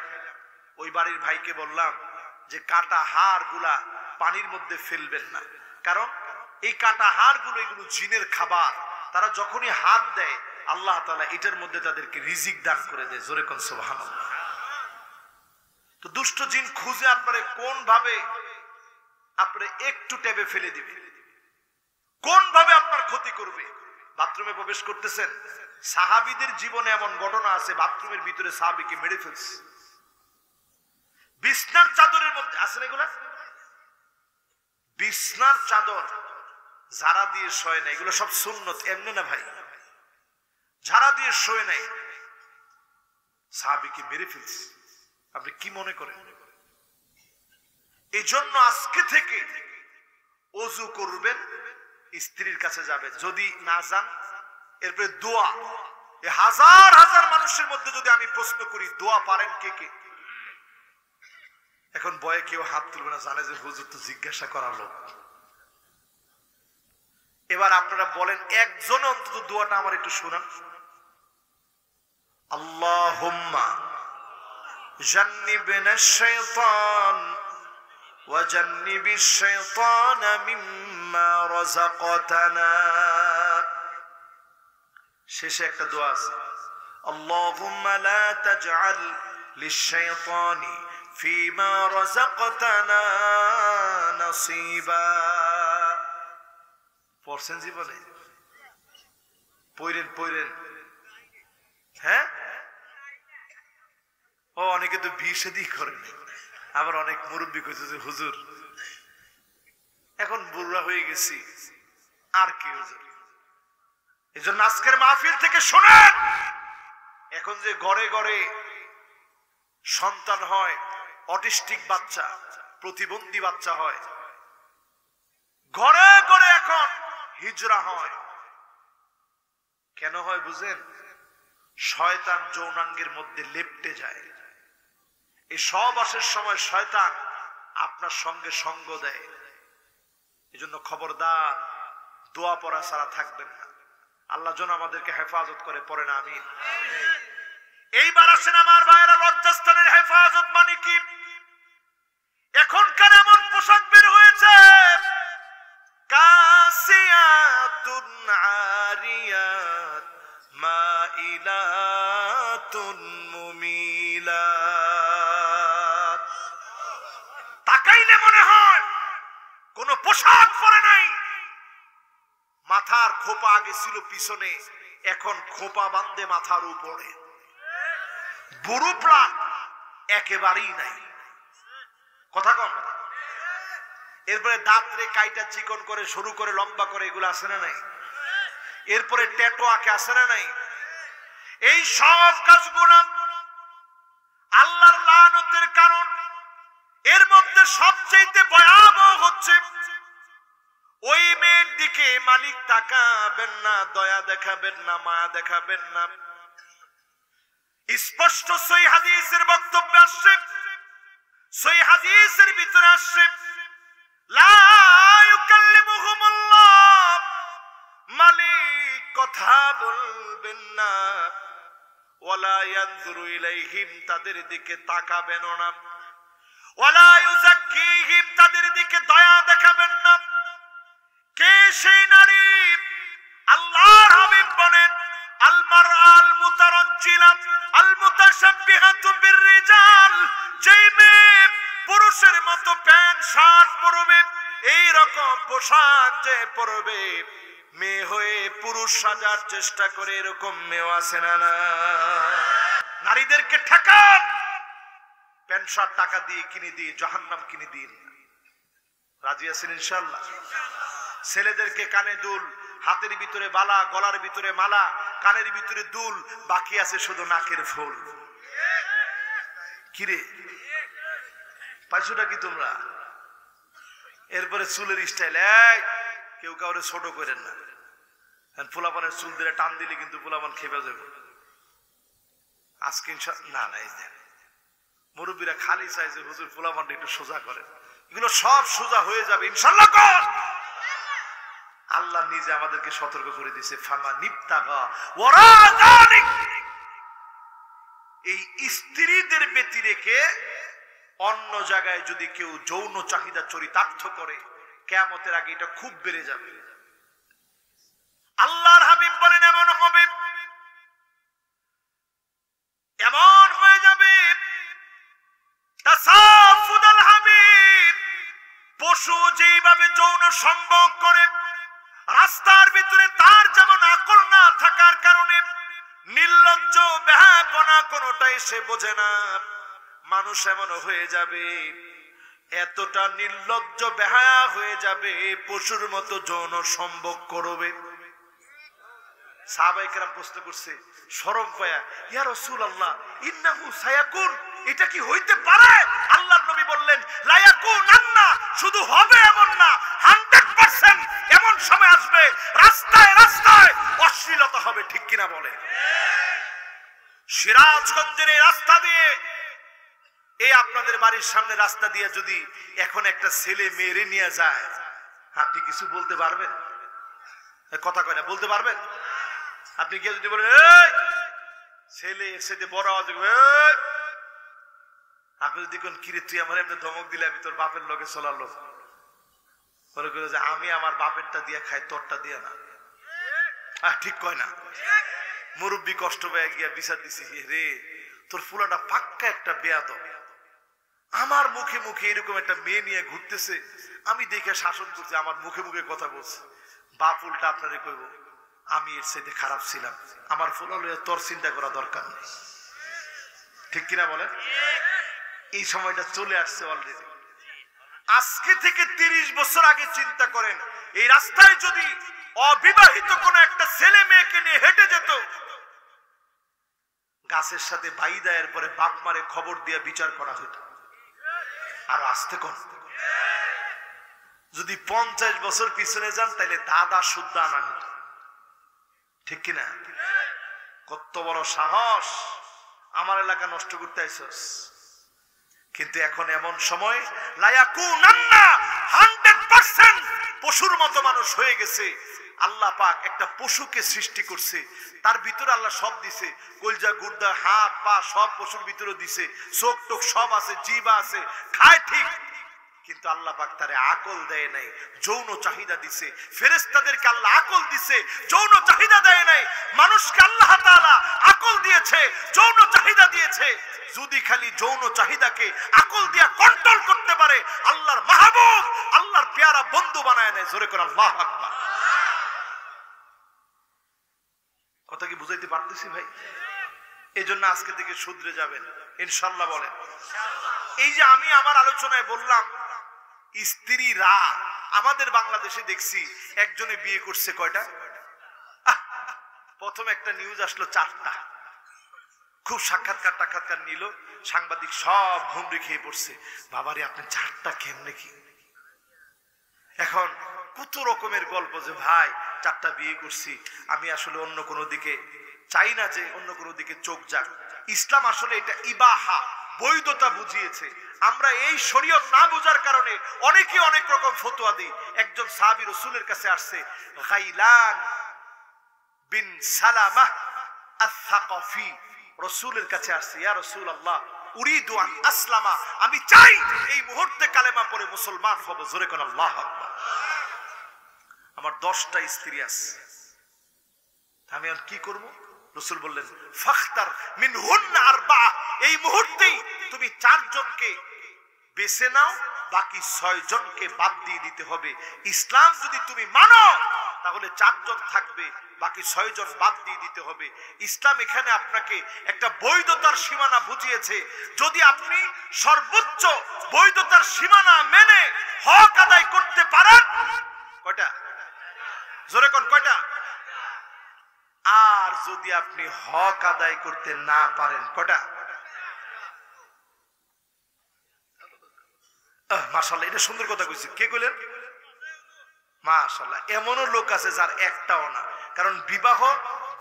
S1: ওই বাড়ির ভাইকে বললাম যে কাটা হাড় গুলা পানির মধ্যে ফেলবেন না, কারণ এই কাটা হাড় গুলো এগুলো জিনের খাবার। তারা যখনই হাত দেয়, আল্লাহ তাআলা এটার মধ্যে তাদেরকে রিজিক দান করে দেয়। জোরে কোন সুবহানাল্লাহ। তো দুষ্ট জিন খুঁজে আপনারে কোন ভাবে আপনারে একটু টেবে ফেলে দিবে, কোন ভাবে আপনার ক্ষতি করবে। বাথরুমে প্রবেশ করতেছেন, সাহাবীদের জীবনে এমন ঘটনা আছে, বাথরুমের ভিতরে সাহাবীকে মেরে ফেলছে। বিছনার চাদরের মধ্যে আছে না এগুলা, বিছনার চাদর ঝাড়া দিয়ে শোয় না, এগুলো সব সুন্নত, এমনি না ভাই, ঝাড়া দিয়ে শোয় নাই, সাহাবীকে মেরে ফেলছে। আপনি কি মনে করেন? এই জন্য আজকে থেকে ওযু করবেন, স্ত্রীর কাছে যাবেন, যদি না যান এরপরে দোয়া। এই হাজার হাজার মানুষের মধ্যে যদি আমি প্রশ্ন করি দোয়া পারেন কে কে, এখন ভয়ে কেউ হাত তুলবে না, জানে যে হুজুর তো জিজ্ঞাসা করার লোক। এবার আপনারা বলেন, একজন অন্তত দোয়াটা আমার একটু শোনান। আল্লাহুম্মা জান্নিবনা শাইতান ওয়াজান্নিবিশ শাইতানা মিম্মা রাযাকতানা। শেষে একটা দোয়া আছে, আল্লাহুম্মা লা তাজআল লিশ-শাইতানি ফীমা রাযাকতানা নাসীবা। পড়ছেন জীবনে? পড়েন। হ্যাঁ, ও অনেকে তো বিয়ে করেন, আবার অনেক মুরব্বী কইছে যে হুজুর এখন বুড়া হয়ে গেছি আর কি হুজুর। এজন্য আজকের মাহফিল থেকে শোনেন, এখন যে ঘরে ঘরে সন্তান হয়, অটিস্টিক বাচ্চা, প্রতিবন্ধী বাচ্চা হয়, ঘরে ঘরে এখন হিজরা হয়। কেন হয় বুঝেন? শয়তান যৌনাঙ্গের মধ্যে লেপ্টে যায়। এই সহবাসের সময় শয়তান আপনার সঙ্গে সঙ্গ দেয়। এজন্য খবরদার, দোয়া পড়া ছাড়া থাকবেন না। আল্লাহ যেন আমাদেরকে হেফাজত করে, পড়েন আমিন। এইবার আসেন আমার ভাইয়েরা, লজ্জাস্থানের হেফাজত মানে কি? এখনকার এমন পোশাক বের হয়েছে, কাসিয়াতুন আরিয়াত মাইলাতুন মুমিলাত। তাকাইলে মনে হয় কোন পোশাক পরে নাই। মাথার খোপা আগে ছিল পিছনে, এখন খোপা বাঁধে মাথার উপরে। বুড়ো প্রাণ একেবারেই নাই, কথা কম। এরপরে দাঁতরে কাইটা চিকন করে শুরু করে লম্বা করে, এগুলো আছে না নাই? এরপরে ট্যাটু আঁকে, আছে না নাই? এই সব কাজগুলো আল্লাহর লানতের কারণ। এর মধ্যে সবচেয়ে ভয়াবহ হচ্ছে ওই মেয়ের দিকে মালিক তাকাবেন না, দয়া দেখাবেন না, মায়া দেখাবেন না। স্পষ্ট সহিহ হাদিসের বক্তব্য আসছে, সহিহ হাদিসের ভিতরে আসছে, লা ইউকাল্লিমুহুমুল্লাহ, মালিক কথা বলবেন না, ওয়ালা ইয়ানজুরু ইলাইহিম, তাদের দিকে তাকাবেন না, ওয়ালা ইউযাক্কিহিম, তাদের দিকে দয়া দেখাবেন না। কে সেই নারী? আল্লাহর হাবিব বলেন, আল মারআল মুতারাজ্জিলা আল মুতাশাব্বিহাতু বিররিজাল, যেই মেয়ে পুরুষের মতো প্যান্ট শার্ট পরবে, এই রকম পোশাক যে পরবে, মেয়ে হয়ে পুরুষ সাজার চেষ্টা করে, এরকম মেয়ে আছে না? নারীদেরকে ঠেকান, প্যান্ট শার্ট টাকা দিয়ে কিনে দিয়ে জাহান্নাম কিনে দিন। রাজি আছেন ইনশাআল্লাহ? ছেলেদেরকে কানে দুল, হাতের ভিতরে বালা, গলার ভিতরে মালা, কানের ভিতরে দুল, বাকি আছে শুধু নাকের ফুল। কিরে পাইছোটা কি তোমরা? এরপরে চুলের স্টাইল, কেউ কাউরে ছোট করেন না। পোলাপানের চুল দিলে টান দিলে কিন্তু পোলাপান খেপে যাবে। আজকে না না, এই মুরব্বীরা খালি চাইছে হুজুর পোলাপানটা একটু সোজা করেন। এগুলো সব সোজা হয়ে যাবে ইনশাআল্লাহ। আল্লাহ নিজে আমাদেরকে সতর্ক করে দিয়েছে, ফামা নিবতাগা ওয়ারা যালিক, এই স্ত্রীদের ব্যতি রেখে অন্য জায়গায় যদি কেউ যৌন চাহিদা চরিতার্থ করে, কিয়ামতের আগে এটা খুব বেড়ে যাবে। আল্লাহর হাবিব বলেন, এমন হবে, এমন হয়ে যাবে, তাসাফুদাল হাবিব, পশু যেইভাবে যৌন সম্ভোগ করে, রাস্তার ভিতরে তার যেমন আকল না থাকার কারণে নির্লজ্জ বেহায়াপনা কোনটাই সে বোঝে না, মানুষ এমন হয়ে যাবে, এতটা নির্লজ্জ বেহায়া হয়ে যাবে, পশুর মতো যৌন সম্ভোগ করবে। সাহাবায়ে কেরাম প্রশ্ন করছে শরম পায়া, ইয়া রাসূলুল্লাহ ইন্নাহু সায়াকুন, এটা কি হইতে পারে? আল্লাহর নবী বললেন, লা ইয়াকুনান্না, শুধু হবে এমন না, 100% এমন সময় আসবে রাস্তায় রাস্তায় অশ্লীলতা হবে। ঠিক কিনা বলে? সিরাজগঞ্জের এই রাস্তা দিয়ে, এই আপনাদের বাড়ির সামনে রাস্তা দিয়ে যদি এখন একটা ছেলে মেরে নিয়ে যায়, আপনি কিছু বলতে পারবেন? কথা কয় না, বলতে পারবেন? আপনি গিয়ে যদি বলেন, এই ছেলে এর সাথে বড় আওয়াজ, আপনি যদি কোন কিরে তুই আমার এমনি ধমক দিলে আমি তোর বাপের লগে চলালো, পরে করে যে আমি আমার বাপেরটা দিয়ে খাই, তোরটা দিয়ে না। ঠিক কয় না? মুরব্বী কষ্ট পেয়ে গিয়া বিচার দিছি, রে তোর ফুলাটা পাক্কা একটা বেয়াদব, আমার মুখে মুখে এরকম একটা মেয়ে নিয়ে ঘুরতেছে, আমি দেখে শাসন করছি, আমার মুখে মুখে কথা বলছে। বাপ উল্টা আপনারে কইব আমি এর সাথে খারাপ ছিলাম, আমার ফুলা লইয়া তোর চিন্তা করা দরকার নেই। ঠিক কিনা বলেন? এই সময়টা চলে আসছে অলরেডি। আজকে থেকে 30 বছর আগে চিন্তা করেন, এই রাস্তায় যদি অবিবাহিত কোন একটা ছেলে মেয়েকে নিয়ে হেঁটে যেত, গাছের সাথে বাইদায়ের পরে বাপ মারে খবর দিয়ে বিচার করা হতো। আর আসতে কোন যদি 50 বছর পিছনে যান তাহলে দাদা শুদ্ধ আনা হতো। ঠিক কিনা? কত বড় সাহস, আমার এলাকা নষ্ট করতে আইছস। কিন্তু এখন এমন সময়, লায়াকুনান্না 100% পশুর মতো মানুষ হয়ে গেছে। আল্লাহ পাক একটা পশুকে সৃষ্টি করছে, তার ভিতরে আল্লাহ সব দিছে, কলজা গুর্দা হাত পা সব পশুর ভিতরে দিছে, চোখ টোক সব আছে, জিহ্বা আছে, খায় ঠিক, কিন্তু আল্লাহ পাক তারে আকল দেয় নাই, যৌন চাহিদা দিছে। ফেরেশতাদেরকে আল্লাহ আকল দিছে, যৌন চাহিদা দেয় নাই। মানুষকে আল্লাহ তাআলা আকল দিয়েছে, যৌন চাহিদা দিয়েছে। যদি খালি যৌন চাহিদাকে আকল দিয়া কন্ট্রোল করতে পারে, আল্লাহর মাহবুব, আল্লাহর পেয়ারা বন্ধু বানায় নেয়। জোরে করে আল্লাহু আকবার। কথা কি বুঝাইতে পারতেছি ভাই? এই জন্য আজকে থেকে শুধরে যাবেন ইনশাআল্লাহ। বলেন, এই যে আমি আমার আলোচনায় বললাম স্ত্রীরা, আমাদের বাংলাদেশে দেখছি একজনে বিয়ে করছে কয়টা? প্রথম একটা নিউজ আসলো 4টা। খুব সাক্ষাৎকার নিল, সাংবাদিক সব হুমড়ি খেয়ে পড়ছে, বাবারে আপনি 4টা কেমনে কি? এখন কত রকমের গল্প যে ভাই 4টা বিয়ে করছি, আমি আসলে অন্য কোনো দিকে চাই না যে অন্য কোনো দিকে চোখ যাক। ইসলাম আসলে এটা ইবাহা, বৈধতা বুঝিয়েছে। আমরা এই শরীয়ত না বোঝার কারণে অনেকে অনেক রকম ফতোয়া দিই। একজন সাহাবী রাসূলের কাছে আসছে, গাইলান বিন সালামাহ আস-সাকাফি রাসূলের কাছে আসছে, ইয়া রাসূলুল্লাহ উরিদু আন আসলামা, আমি চাই এই মুহূর্তে কালেমা পড়ে মুসলমান হব। জোরে কোন আল্লাহু আকবার। আমার 10টা স্ত্রী আছে, আমি আর কি করব? রাসূল বললেন, ফাখতার মিনহুন্না আরবা, এই মুহূর্তেই তুমি 4 জনকে বেছে নাও, বাকি 6 জনকে বাদ দিয়ে দিতে হবে। ইসলাম যদি তুমি মানো তাহলে 4 জন থাকবে, বাকি 6 জন বাদ দিয়ে দিতে হবে। ইসলাম এখানে আপনাকে একটা বৈধতার সীমানা বুঝিয়েছে। যদি আপনি সর্বোচ্চ বৈধতার সীমানা মেনে হক আদায় করতে পারেন, কয়টা? জোরে কোন কয়টা? আর যদি আপনি হক আদায় করতে না পারেন, কয়টা? মাশাআল্লাহ, এটা সুন্দর কথা কইছে। কে কইলেন? মাশাআল্লাহ। এমনও লোক আছে যার একটাও না। কারণ বিবাহ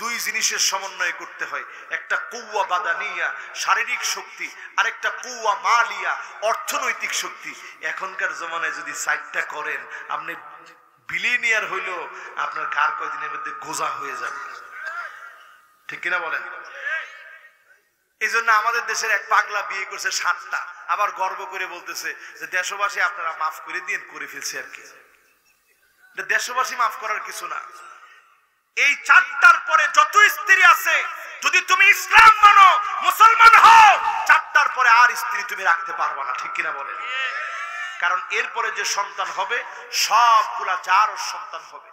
S1: 2 জিনিসের সমন্বয় করতে হয়। একটা কুওয়া বাদানিয়া, শারীরিক শক্তি, আর একটা কুওয়া মালিয়া, অর্থনৈতিক শক্তি। এখনকার জমানায় যদি 4টা করেন, আপনি বিলিয়নিয়ার হইলেও আপনার ঘর কয়দিনের মধ্যে গোজা হয়ে যাবে। ঠিক কিনা বলেন? এই জন্য আমাদের দেশের এক পাগলা বিয়ে করছে 7টা, আবার গর্ব করে বলতেছে যে দেশবাসী আপনারা মাফ করে দিন, করে ফেলছে আর কি। দেশবাসী মাফ করার কিছু না। এই 4টার পরে যত স্ত্রী আছে, যদি তুমি ইসলাম মানো, মুসলমান হও, 4টার পরে আর স্ত্রী তুমি রাখতে পারবা না। ঠিক কিনা বলেন? কারণ এরপরে যে সন্তান হবে সবগুলা যার সন্তান হবে।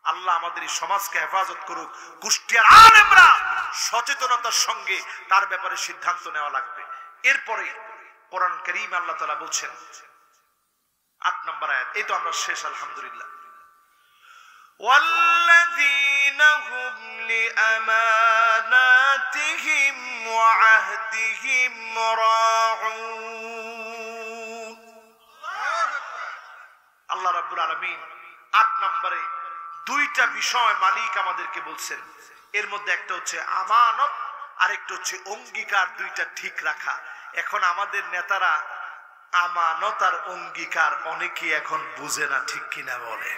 S1: আল্লাহ আমাদের এই সমাজকে হেফাজত করুক। কুষ্টিয়ার আলেমরা সচেতনতার সঙ্গে তার ব্যাপারে সিদ্ধান্ত নেওয়া লাগবে। এরপরে কোরআন কারীম আল্লাহ তাআলা বলছেন 8 নম্বর আয়াত, এই তো আমরা শেষ আলহামদুলিল্লাহ। والذين هم لأماناتهم وعهدهم راعون। আল্লাহ রাব্বুল আলামিন 8 নম্বরে 2টা বিষয় মালিক আমাদেরকে বলছেন। এর মধ্যে একটা হচ্ছে আমানত, আর একটা হচ্ছে অঙ্গীকার, 2টা ঠিক রাখা। এখন আমাদের নেতারা আমানত আর অঙ্গীকার অনেকেই এখন বুঝে না। ঠিক কিনা বলে?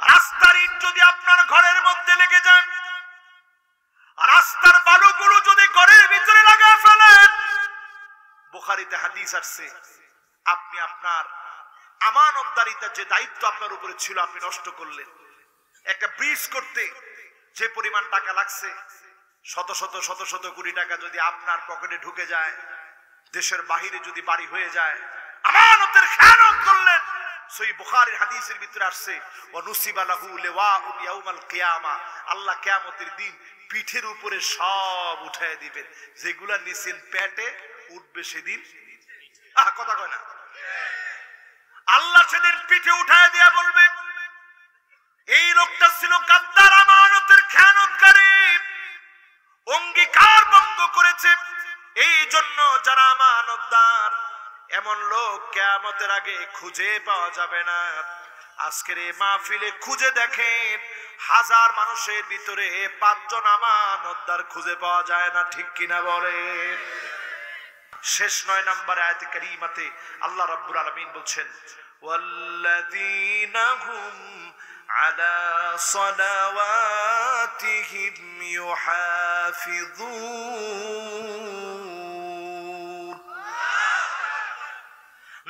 S1: রাস্তার ইট যদি আপনার ঘরের মধ্যে লেগে যায়, রাস্তার বালুগুলো যদি ঘরের ভিতরে লাগায় ফেলেন, বুখারীতে হাদিস আসছে, আপনি আপনার আমানতদারিতার যে দায়িত্ব আপনার উপরে ছিল আপনি নষ্ট করলেন। একটা ব্রিজ করতে যে পরিমাণ টাকা লাগছে, শত শত শত শত কোটি টাকা যদি আপনার পকেটে ঢুকে যায়, দেশের বাহিরে যদি বাড়ি হয়ে যায়, আমানতের খেয়ানত করলেন। সহিহ বুখারীর হাদিসের ভিতরে আসছে, ওয়া নুসিবা লাহু লিওয়াউন ইয়াউমাল কিয়ামা, আল্লাহ কিয়ামতের দিন পিঠের উপরে সব উঠায় দিবেন, যেগুলা নিচেন পেটে উঠবে সেদিন। কথা কয় না? আল্লাহ সেদিন পিঠে উঠায় দিয়া বলবে, এই লোকটা ছিল গাদ্দার, আমানতের খেয়ানতকারী, অঙ্গীকার ভঙ্গ করেছে। এই জন্য যারা আমানতদার এমন লোক কিয়ামতের আগে খুঁজে পাওয়া যাবে না। আজকের এই মাহফিলে খুঁজে দেখেন, 1000 মানুষের ভিতরে 5 জন আমানতদার খুঁজে পাওয়া যায় না, ঠিক কিনা বলে? শেষ 9 নম্বর আয়াতে কারীমাতে আল্লাহ রাব্বুল আলামিন বলছেন, ওয়াল্লাযীনা হুম আলা সালাওয়াতিহিম ইউহাফিযুন,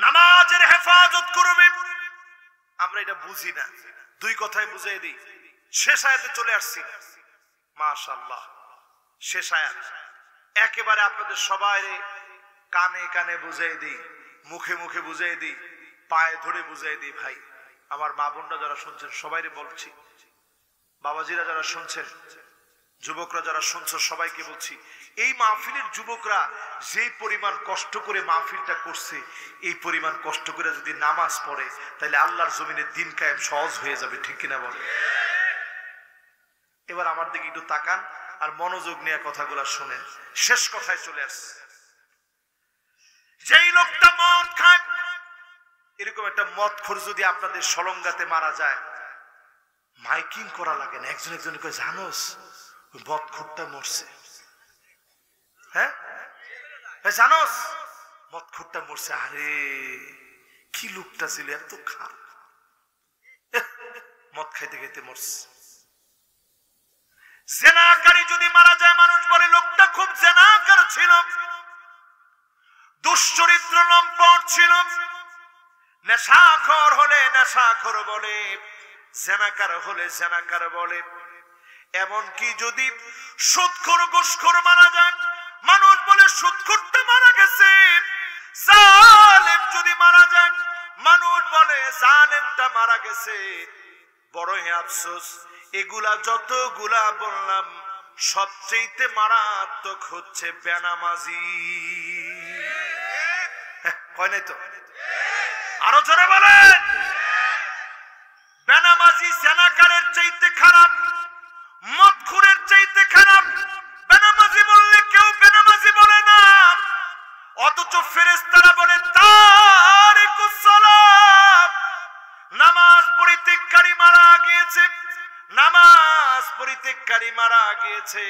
S1: নামাজের হেফাজত করবে। আমরা এটা বুঝি না, 2 কথায় বুঝিয়ে দিই। শেষ আয়াতে চলে আসছি, মাশাআল্লাহ শেষ আয়াত একেবারে আপনাদের সবাই কানে কানে বুঝিয়ে দিই, মুখে মুখে বুঝিয়ে দিই, পায়ে ধরে বুঝিয়ে দিই। ভাই আমার মা বোনরা যারা শুনছেন সবাইরে বলছি, বাবাজিরা যারা শুনছেন, যুবকরা যারা শুনছো সবাইকে বলছি, এই মাহফিলের যুবকরা যেই পরিমাণ কষ্ট করে মাহফিলটা করছে, এই পরিমাণ কষ্ট করে যদি নামাজ পড়ে তাহলে আল্লাহর জমিনে দিন কায়েম সহজ হয়ে যাবে, ঠিক কিনা বল? এবার আমার দিকে একটু তাকান আর মনোযোগ নিয়ে কথাগুলা শুনেন। শেষ কথায় চলে আসছে, যেই লোকটা মদ খায়, এরকম একটা মদখোর যদি আপনাদের সলঙ্গাতে মারা যায়, মাইকিং করা লাগে না, একজন একজন করে, জানোস ওই মদখোরটা মরছে, হ্যাঁ জানোস মদখোরটা মরছে, আরে কি লোকটা ছিল, এত খা মদ খাইতে খাইতে মরছে। জেনাকারী যদি মারা যায়, মানুষ বলে লোকটা খুব জেনাকার ছিল, দুশ্চরিত্র লম্পট ছিল। নেশাখোর হলে নেশাখোর বলে, জেনাকার হলে জেনাকার বলে। এমনকি যদি সুদখোর ঘুষখোর মারা যায়, মানুষ বলে সুদখোরটা মারা গেছে। জালেম যদি মারা যায়, মানুষ বলে জালেমটা মারা গেছে। বড়ই আফসোস, এগুলা যতগুলা বললাম সবচেয়ে মারাত্মক হচ্ছে বেনামাজি। কয় নাই তো? আরো জোরে বলেন। বেনামাজি জেনাকারের চাইতে খারাপ, মদখোরের চাইতে খারাপ। বেনামাজি বললে কেউ বেনামাজি বলে না, অথচ ফেরেশতারা বলে তারিকুস সালাত, নামাজ পরিত্যাগকারী মারা গিয়েছে, নামাজ পরিত্যাগকারী মারা গিয়েছে।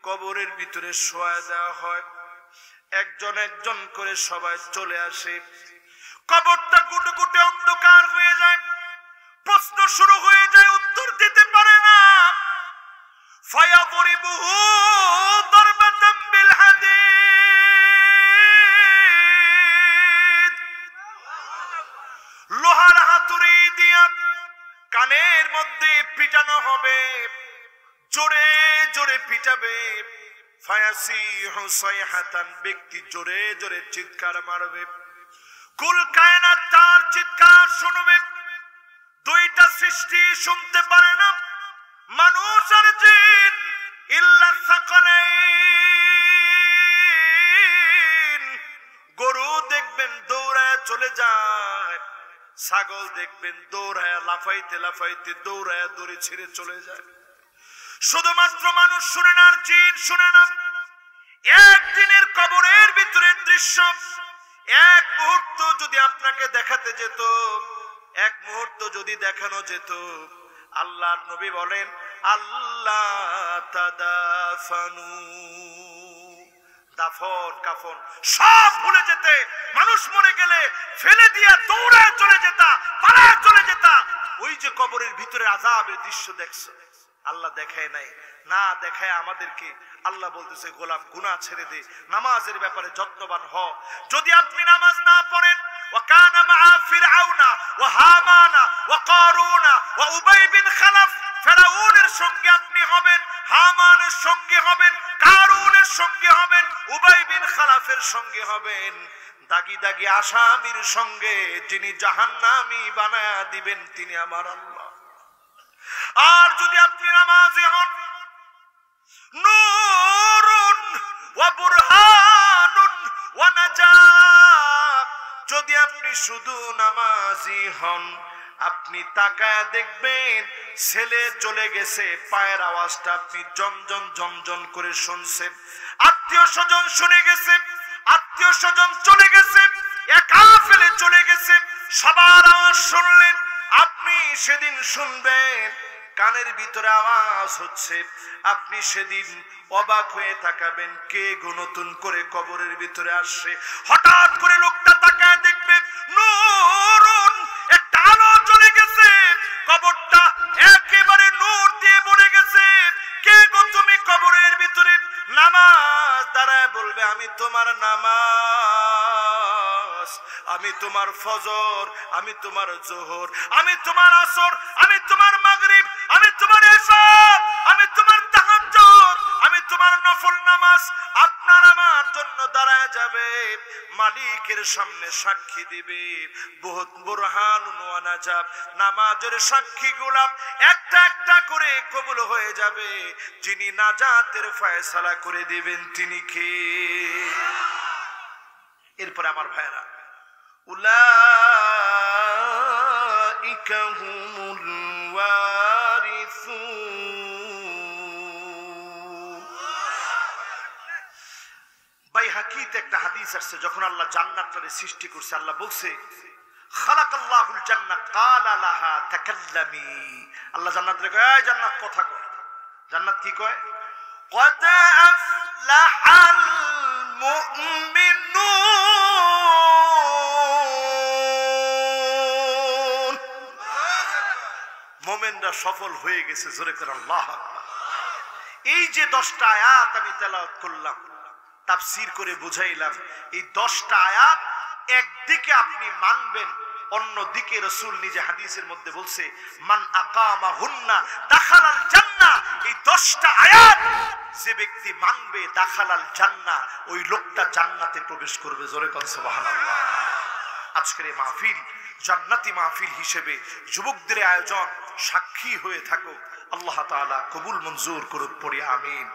S1: কবরের ভিতরে শোয়া দেওয়া হয়, একজন একজন করে সবাই চলে আসে। কবরটা গুটে গুটে অন্ধকার হয়ে যায়, প্রশ্ন শুরু হয়ে যায়, উত্তর দিতে পারে না। ফায়াদরিবুহু দারবাতাম বিল হাদিদ, লোহার হাতুড়ি দিয়া কানের মধ্যে পিটানো হবে, জোরে জোরে পিটাবে। ফায়াসিহু সাইহাতান, ব্যক্তি জোরে জোরে চিৎকার মারবে, কুল কায়নাত তার চিৎকার শুনবে। 2টা সৃষ্টি শুনতে পারে না, মানুষ আর জিন, ইল্লা সাকালাইন। গরু দেখবেন দৌড়ায় চলে যায়, ছাগল দেখবেন দৌড়ায় লাফাইতে লাফাইতে দৌড়ায় দড়ি ছেড়ে চলে যায়। শুধুমাত্র মানুষ শুনে না আর জিন শুনে না। একদিনের কবরের ভিতরের দৃশ্য এক মুহূর্ত যদি আপনাকে দেখাতে যেত, এক মুহূর্ত যদি দেখানো যেত, আল্লাহর নবী বলেন আল্লাহ তাদাফানু, দাফন কাফন সব ভুলে যেতে, মানুষ মরে গেলে ফেলে দিয়া দৌড়ায় চলে যেতা, পালায় চলে যেতা। ওই যে কবরের ভিতরে আযাবের দৃশ্য দেখছো, আল্লাহ দেখায় নাই। না দেখায় আমাদেরকে আল্লাহ বলতেছে গোলাম গুনাহ ছেড়ে দে, নামাজের ব্যাপারে যত্নবান হ। যদি আপনি নামাজ না পড়েন, وكان مع فرعون وهامان وقارون وأبي بن خلف, ফেরাউনের সঙ্গে আপনি হবেন, হামানের সঙ্গে হবেন, কারুনের সঙ্গে হবেন, উবাই বিন খালাফের সঙ্গে হবেন, দাগি দাগি আসামির সঙ্গে যিনি জাহান্নামী বানায়া দিবেন তিনি আমার আল্লাহ। আর যদি আপনি নামাজি হন, নূরুন ওয়া বুরহানুন ওয়া নাজাত, যদি আপনি শুধু নামাজি হন, আপনি তাকায় দেখবেন ছেলে চলে গেছে, পায়ের আওয়াজটা আপনি জমজম জমজম করে শুনছেন, আত্মীয় স্বজন শুনে গেছে, আত্মীয় স্বজন চলে গেছে, একা ফেলে চলে গেছে, সবার আওয়াজ শুনলেন, আপনি সেদিন শুনবেন কানের ভিতরে আওয়াজ হচ্ছে, আপনি সেদিন অবাক হয়ে তাকাবেন কে গো নতুন করে কবরের ভিতরে আসছে। হঠাৎ করে লোকটা তাকায় দেখবে নূরুন, একটা আলো চলে গেছে, কবরটা একেবারে নূর দিয়ে ভরে গেছে। কে গো তুমি কবরের ভিতরে? নামাজ দাঁড়ায় বলবে আমি তোমার নামাজ, আমি তোমার ফজর, আমি তোমার জোহর, আমি তোমার আসর, আমি তোমার মাগরিব, আমি তোমার ইশা, আমি তোমার তাহাজ্জুদ, আমি তোমার নফল নামাজ আপনার আমার জন্য দাঁড়ায় যাবে, মালিকের সামনে সাক্ষী দিবে। বহুত বুরহানুন ওয়া নাজাব, নামাজের সাক্ষীগুলো একটা একটা করে কবুল হয়ে যাবে। যিনি নাজাতের ফয়সালা করে দিবেন তিনি কে? এরপরে আমার ভাইরা, উলাইকা হুমুল ওয়ারিসুন। বাইহাকিতে একটা হাদিস আসছে, যখন আল্লাহ জান্নাতটারে সৃষ্টি করছে, আল্লাহ বলছে খালাকাল্লাহুল জান্নাত ক্বালা লাহা তাকাল্লামি। আল্লাহ জান্নাতরে কয় এই জান্নাত কথা কয়। জান্নাত কি কয়? قد أفلح المؤمنون, মুমিনরা সফল হয়ে গেছে। জোরে করে আল্লাহু আকবার। এই যে 10টা আয়াত আমি তেলাওয়াত করলাম, তাফসীর করে বুঝাইলাম, এই 10টা আয়াত একদিকে আপনি মানবেন, অন্যদিকে রাসূল নিজে হাদিসের মধ্যে বলছে মান আকামা হুন্না দাখালাল জান্নাহ। এই 10টা আয়াত যে ব্যক্তি মানবে দাখালাল জান্নাহ, ওই লোকটা জান্নাতে প্রবেশ করবে। জোরে কোন সুবহানাল্লাহ। আজকের এই মাহফিল জান্নাতি মাহফিল হিসেবে যুবকদের আয়োজন, সাক্ষী হয়ে থাকুক। আল্লাহ তাআলা কবুল মঞ্জুর করুক, পড়ি আমিন।